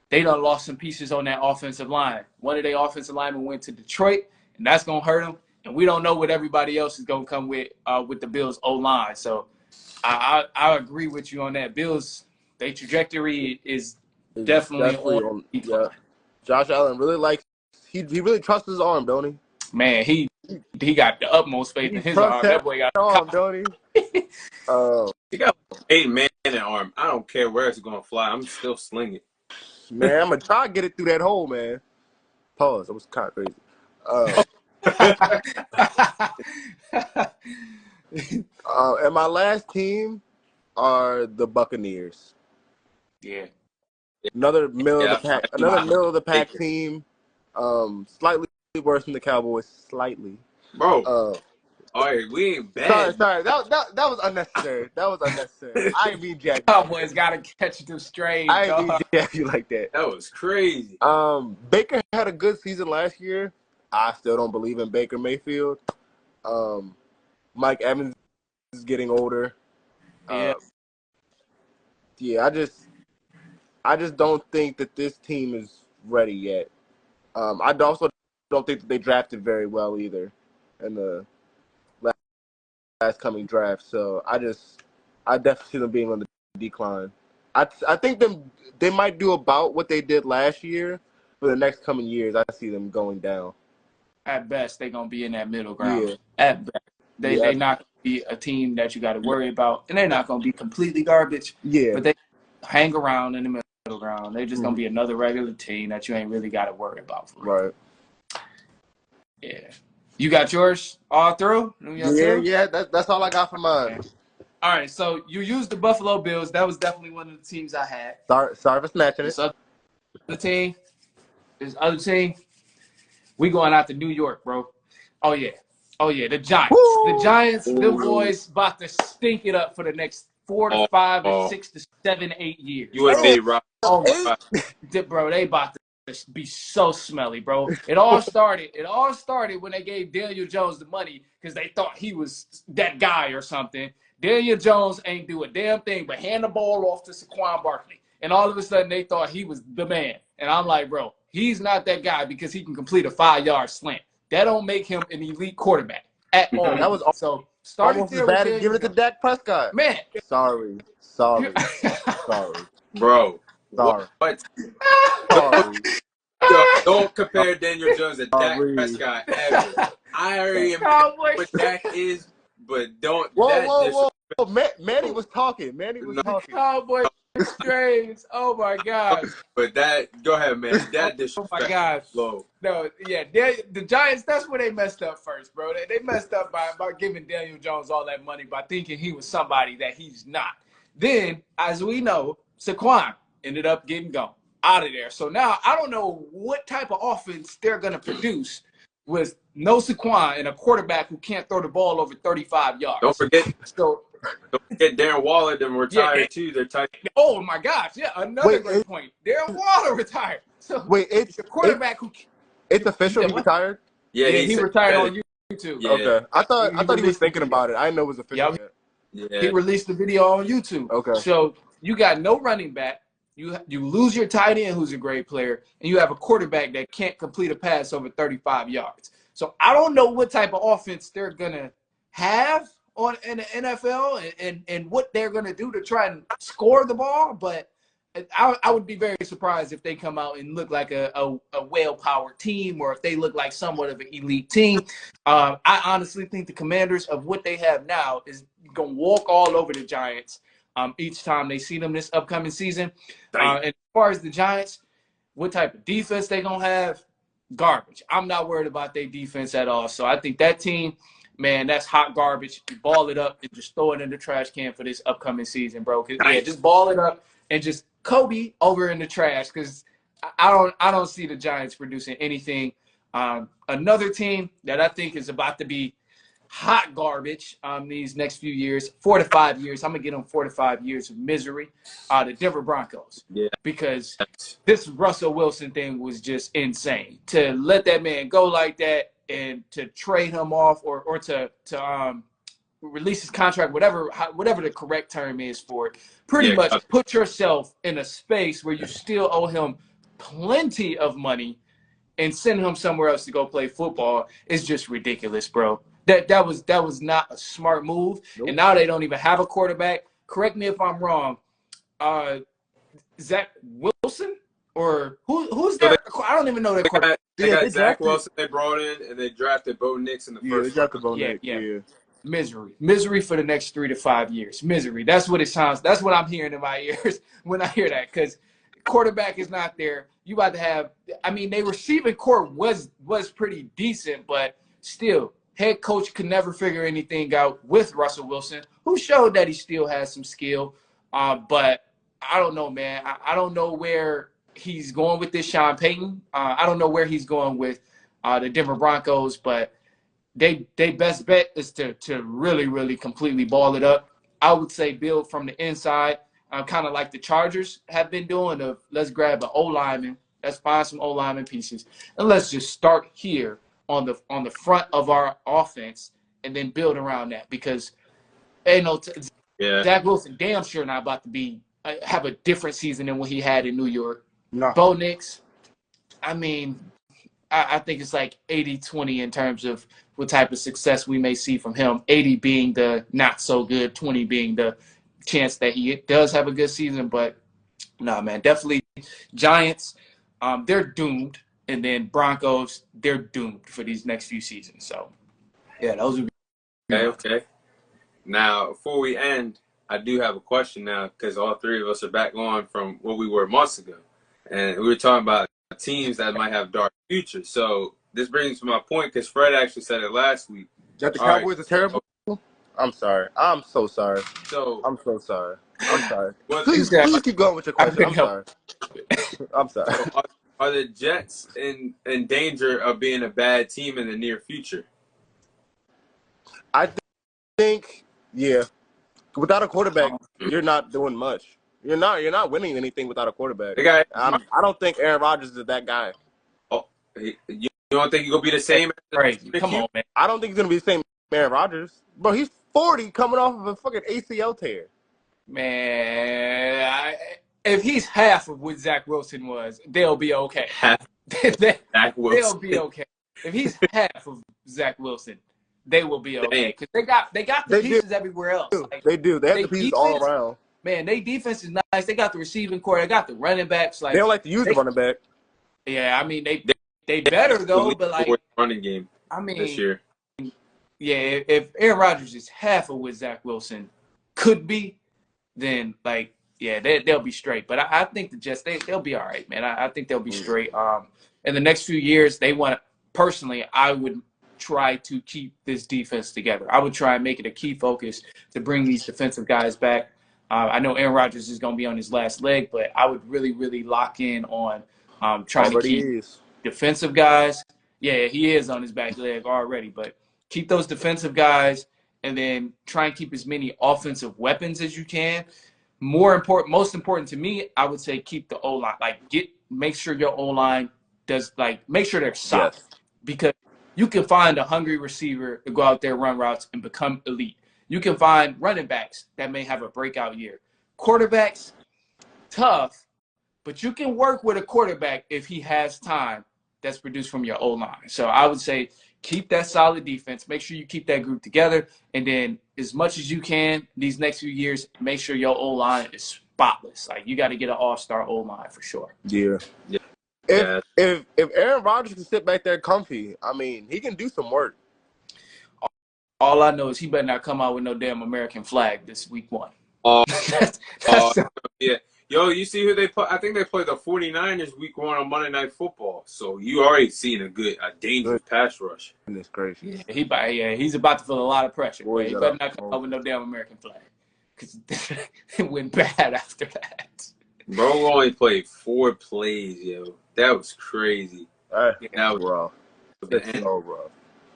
they done lost some pieces on that offensive line. One of their offensive linemen went to Detroit, and that's gonna hurt them. And we don't know what everybody else is gonna come with the Bills O line. So I agree with you on that. Bills, their trajectory is definitely on on. decline. Yeah, Josh Allen really likes. He really trusts his arm, don't he? Man, he got the utmost faith He in his trusts arm. That that boy got arm, don't he? He got 8 man in arm. I don't care where it's gonna fly. I'm still slinging. Man, I'm gonna try to get it through that hole, man. Pause. That was kind of crazy. And my last team are the Buccaneers. Yeah. Another middle of Yeah, the pack. I Another see middle of the pack Baker. team. Slightly worse than the Cowboys. Slightly. Bro, all right, we ain't bad. Sorry. That was unnecessary. That was unnecessary. I ain't mean jack. Cowboys got to catch them straight, I ain't mean dog. jack you like that. That was crazy. Baker had a good season last year. I still don't believe in Baker Mayfield. Mike Evans is getting older. Yeah. I just don't think that this team is ready yet. I also don't think that they drafted very well either in the last coming draft. So I definitely see them being on the decline. I think they might do about what they did last year for the next coming years. I see them going down. At best, they're going to be in that middle ground. Yeah. At best. They're not going to be a team that you got to worry about. And they're not going to be completely garbage. Yeah. But they hang around in the middle ground. They're just going to be another regular team that you ain't really got to worry about. For real. Right. Yeah. You got yours all through? Yeah. That's all I got for mine. Okay. All right. So you used the Buffalo Bills. That was definitely one of the teams I had. Sorry for snatching it. This other team, we going out to New York, bro. Oh yeah, the Giants. Woo! The Giants, them boys about to stink it up for the next 4 to 5 to 6 to 7, 8 years. You would be right. Oh my, bro, they about to be so smelly, bro. It all started when they gave Daniel Jones the money because they thought he was that guy or something. Daniel Jones ain't do a damn thing but hand the ball off to Saquon Barkley. And all of a sudden, they thought he was the man. And I'm like, bro, he's not that guy because he can complete a 5-yard slant. That don't make him an elite quarterback at all. That was so started almost there as bad with as giving it to Dak Prescott. Man. Sorry. Bro. Sorry. What? Sorry. Don't compare Daniel Jones to Dak Prescott ever. I already am what Dak is, but don't. Whoa. Manny was talking. Cowboy strays. Oh my gosh. But go ahead, man. That disrespect. Oh my gosh. Low. No, yeah, the Giants, that's where they messed up first, bro. They messed up by giving Daniel Jones all that money by thinking he was somebody that he's not. Then, as we know, Saquon ended up getting gone out of there. So now I don't know what type of offense they're going to produce with no Saquon and a quarterback who can't throw the ball over 35 yards. Don't forget Darren Waller then retired too. They're tight. Oh my gosh, yeah, another great point. Darren Waller retired. So it's the quarterback it's official. He retired. Yeah, he retired on YouTube. Yeah. Okay, I thought he was thinking about it. I didn't know it was official. Yeah. He released the video on YouTube. Okay. So you got no running back. You lose your tight end, who's a great player, and you have a quarterback that can't complete a pass over 35 yards. So I don't know what type of offense they're gonna have in the NFL and what they're gonna do to try and score the ball, but I would be very surprised if they come out and look like a well-powered team, or if they look like somewhat of an elite team. I honestly think the Commanders, of what they have now, is going to walk all over the Giants each time they see them this upcoming season. And as far as the Giants, what type of defense they going to have? Garbage. I'm not worried about their defense at all. So I think that team, man, that's hot garbage. You ball it up and just throw it in the trash can for this upcoming season, bro. Yeah, just ball it up and just Kobe over in the trash, because I don't see the Giants producing anything. Another team that I think is about to be hot garbage these next few years, 4 to 5 years. I'm going to get them 4 to 5 years of misery. The Denver Broncos. Yeah. Because this Russell Wilson thing was just insane. To let that man go like that and to trade him off or to release his contract, whatever the correct term is for it, pretty much put yourself in a space where you still owe him plenty of money and send him somewhere else to go play football is just ridiculous, bro. That was not a smart move. Nope. And now they don't even have a quarterback. Correct me if I'm wrong. Zach Wilson or who's there? I don't even know that quarterback. They got Zach Wilson they brought in, and they drafted Bo Nix in the first. They drafted Bo Nix. Yeah. Misery for the next 3 to 5 years. Misery. That's what it sounds. That's what I'm hearing in my ears when I hear that. Because quarterback is not there. You about to have. I mean, their receiving core was pretty decent, but still, head coach could never figure anything out with Russell Wilson, who showed that he still has some skill. But I don't know, man. I don't know where he's going with this Sean Payton. I don't know where he's going with the Denver Broncos, but they best bet is to really, really completely ball it up. I would say build from the inside, kind of like the Chargers have been doing of let's grab an O-lineman, let's find some O-lineman pieces, and let's just start here on the front of our offense and then build around that because Zach Wilson damn sure not about to be have a different season than what he had in New York. No. Bo Nix, I mean, I think it's like 80-20 in terms of what type of success we may see from him. 80 being the not so good, 20 being the chance that he does have a good season. But no, man, definitely Giants, they're doomed. And then Broncos, they're doomed for these next few seasons. So, yeah, those would be. Okay. Now, before we end, I do have a question now because all three of us are back on from what we were months ago. And we were talking about teams that might have dark futures. So this brings to my point because Fred actually said it last week. That the Cowboys are terrible? I'm sorry. I'm so sorry. I'm so sorry. I'm sorry. Please keep going with your question. I'm sorry. I'm sorry. So are the Jets in danger of being a bad team in the near future? I think, yeah. Without a quarterback, you're not doing much. You're not winning anything without a quarterback. I don't think Aaron Rodgers is that guy. Oh, you don't think he's gonna be the same? Crazy. Come on, man. I don't think he's gonna be the same Aaron Rodgers. Bro, he's 40 coming off of a fucking ACL tear. Man, if he's half of what Zach Wilson was, they'll be okay. Zach Wilson. They'll be okay. If he's half of Zach Wilson, they will be okay. Because they got the pieces everywhere else. Like, they do. They have the pieces all around. Man, their defense is nice. They got the receiving core. They got the running backs. Like they don't like to use the running back. Yeah, I mean they better though, but like running game. I mean this year. Yeah, if Aaron Rodgers is half of what Zach Wilson could be, then like they'll be straight. But I think the Jets they'll be all right, man. I think they'll be straight. In the next few years, they want to. Personally, I would try to keep this defense together. I would try and make it a key focus to bring these defensive guys back. I know Aaron Rodgers is going to be on his last leg, but I would really, really lock in on trying to keep defensive guys. Yeah, he is on his back leg already, but keep those defensive guys and then try and keep as many offensive weapons as you can. Most important to me, I would say keep the O-line. Like make sure your O-line does make sure they're solid. Yes. Because you can find a hungry receiver to go out there, run routes, and become elite. You can find running backs that may have a breakout year. Quarterbacks, tough, but you can work with a quarterback if he has time that's produced from your O-line. So I would say keep that solid defense. Make sure you keep that group together. And then as much as you can these next few years, make sure your O-line is spotless. Like you got to get an all-star O-line for sure. Yeah. If Aaron Rodgers can sit back there comfy, I mean, he can do some work. All I know is he better not come out with no damn American flag this week one. Yeah. Yo, you see who they play? I think they play the 49ers week one on Monday Night Football. So you already seen a dangerous pass rush. Goodness gracious. Yeah, he's about to feel a lot of pressure. Boy, he better not come out with no damn American flag. Because it went bad after that. Bro only played 4 plays, yo. That was crazy. That was rough. That's so rough.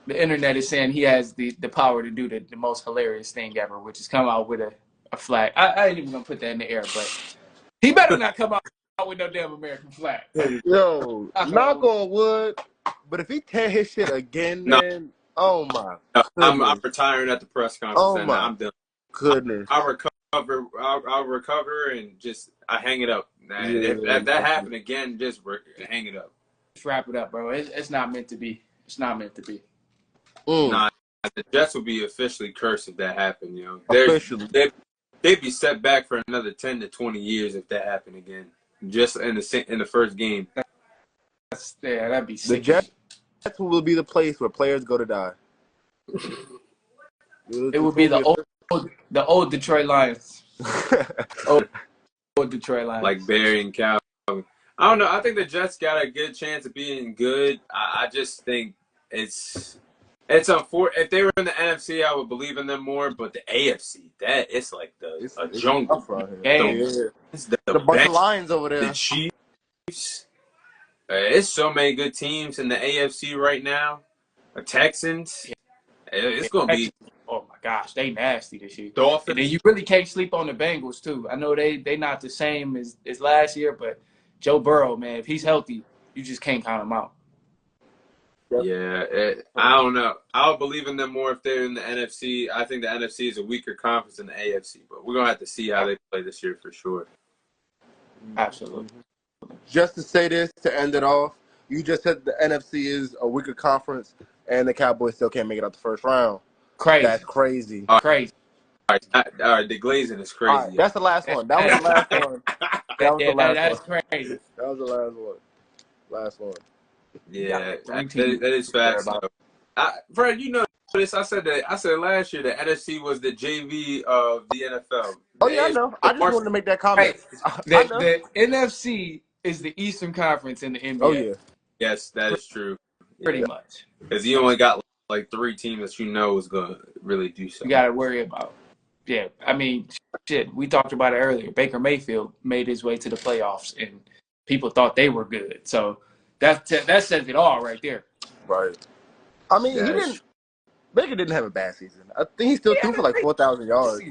the internet is saying he has the power to do the most hilarious thing ever, which is come out with a flag. I ain't even gonna put that in the air, but he better not come out with no damn American flag. Yo, knock on wood. But if he tear his shit again, No, man, oh my I'm goodness. retiring at the press conference, Oh and my I'm done. goodness. I'll recover. I'll recover and just I hang it up. Man, Yeah. if that happened again, just hang it up. Let's wrap it up, bro. It's not meant to be. It's not meant to be. Nah, the Jets will be officially cursed if that happened. You know, Officially. they'd be set back for another 10 to 20 years if that happened again. Just in the first game. That'd be The sick. Jets will be the place where players go to die. It would be the old Detroit Lions. old Detroit Lions. Like Barry and Cal. I don't know. I think the Jets got a good chance of being good. I just think it's unfortunate. If they were in the NFC, I would believe in them more. But the AFC, it's like a jungle. It's a bunch of lions over there. The Chiefs. It's so many good teams in the AFC right now. The Texans. It's going to be. Oh my gosh, they nasty this year. Dolphins. And then you really can't sleep on the Bengals too. I know they not the same as last year, but Joe Burrow, man, if he's healthy, you just can't count him out. Yeah, I don't know. I'll believe in them more if they're in the NFC. I think the NFC is a weaker conference than the AFC, but we're going to have to see how they play this year for sure. Absolutely. Just to say this, to end it off, you just said the NFC is a weaker conference, and the Cowboys still can't make it out the first round. Crazy. That's crazy. Crazy. All right, the glazing is crazy. All right, that's the last one. That was the last one. That was the last that's one. crazy. That was the last one. Last one. Yeah, that is facts. Fred, you know this. I said last year the NFC was the JV of the NFL. Oh yeah, I know. I just wanted to make that comment. The NFC is the Eastern Conference in the NBA. Oh yeah. Yes, that is true. Pretty much. Because you only got like 3 teams that you know is going to really do something. You got to worry about. Yeah, I mean, shit, we talked about it earlier. Baker Mayfield made his way to the playoffs, and people thought they were good. So that says it all right there. Right. I mean, Baker didn't have a bad season. I think he still threw for like 4,000 yards.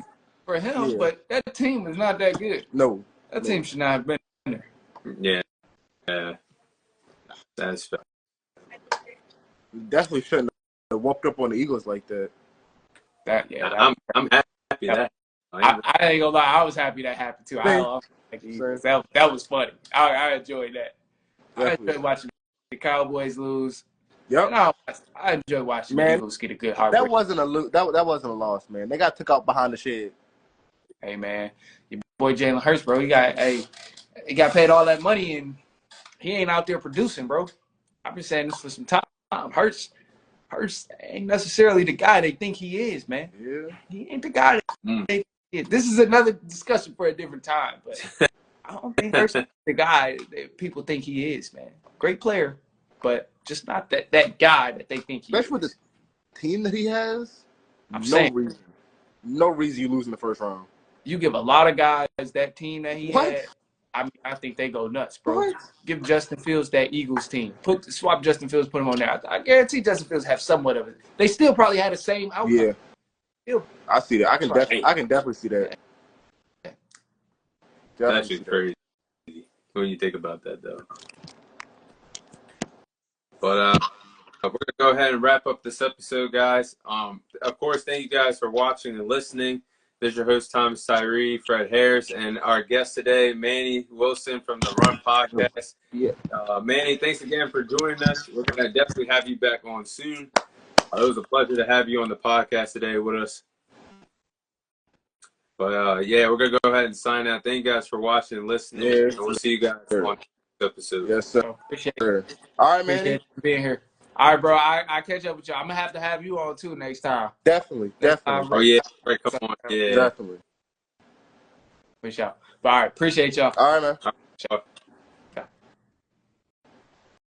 For him, but that team is not that good. No. That team should not have been there. Yeah. That's fair. Definitely shouldn't have whooped up on the Eagles like that. I'm happy that. I ain't gonna lie, I was happy that happened too. That was funny. I enjoyed that. Definitely. I enjoyed watching the Cowboys lose. Yep. I enjoy watching the Eagles get a good heartbreak. That wasn't a loss, man. They got took out behind the shed. Hey man, your boy Jalen Hurts, bro. He got paid all that money and he ain't out there producing, bro. I've been saying this for some time. Hurts ain't necessarily the guy they think he is, man. Yeah. He ain't the guy that they think he is. This is another discussion for a different time, but I don't think Hurts is the guy that people think he is, man. Great player, but just not that guy that they think he is. Especially with the team that he has, no reason you lose in the first round. You give a lot of guys that team that he had, I think they go nuts, bro. What? Give Justin Fields that Eagles team. Swap Justin Fields, put him on there. I guarantee Justin Fields have somewhat of it. They still probably had the same outcome. Yeah. I see that. I can definitely see that. That's just crazy when you think about that, though. But we're gonna go ahead and wrap up this episode, guys. Of course, thank you guys for watching and listening. This is your host, Thomas Tyree, Fred Harris, and our guest today, Manny Wilson from the Run Podcast. Yeah. Manny, thanks again for joining us. We're going to definitely have you back on soon. It was a pleasure to have you on the podcast today with us. But, we're going to go ahead and sign out. Thank you guys for watching and listening. Yes, and we'll see you guys on the episode. Yes, sir. Appreciate it. All right, man. Appreciate you being here. All right, bro. I catch up with you. I'm going to have you on, too, next time. Definitely. Oh, yeah. Right, come on. Yeah. Definitely. For sure. But, all right. Appreciate y'all. All right, man.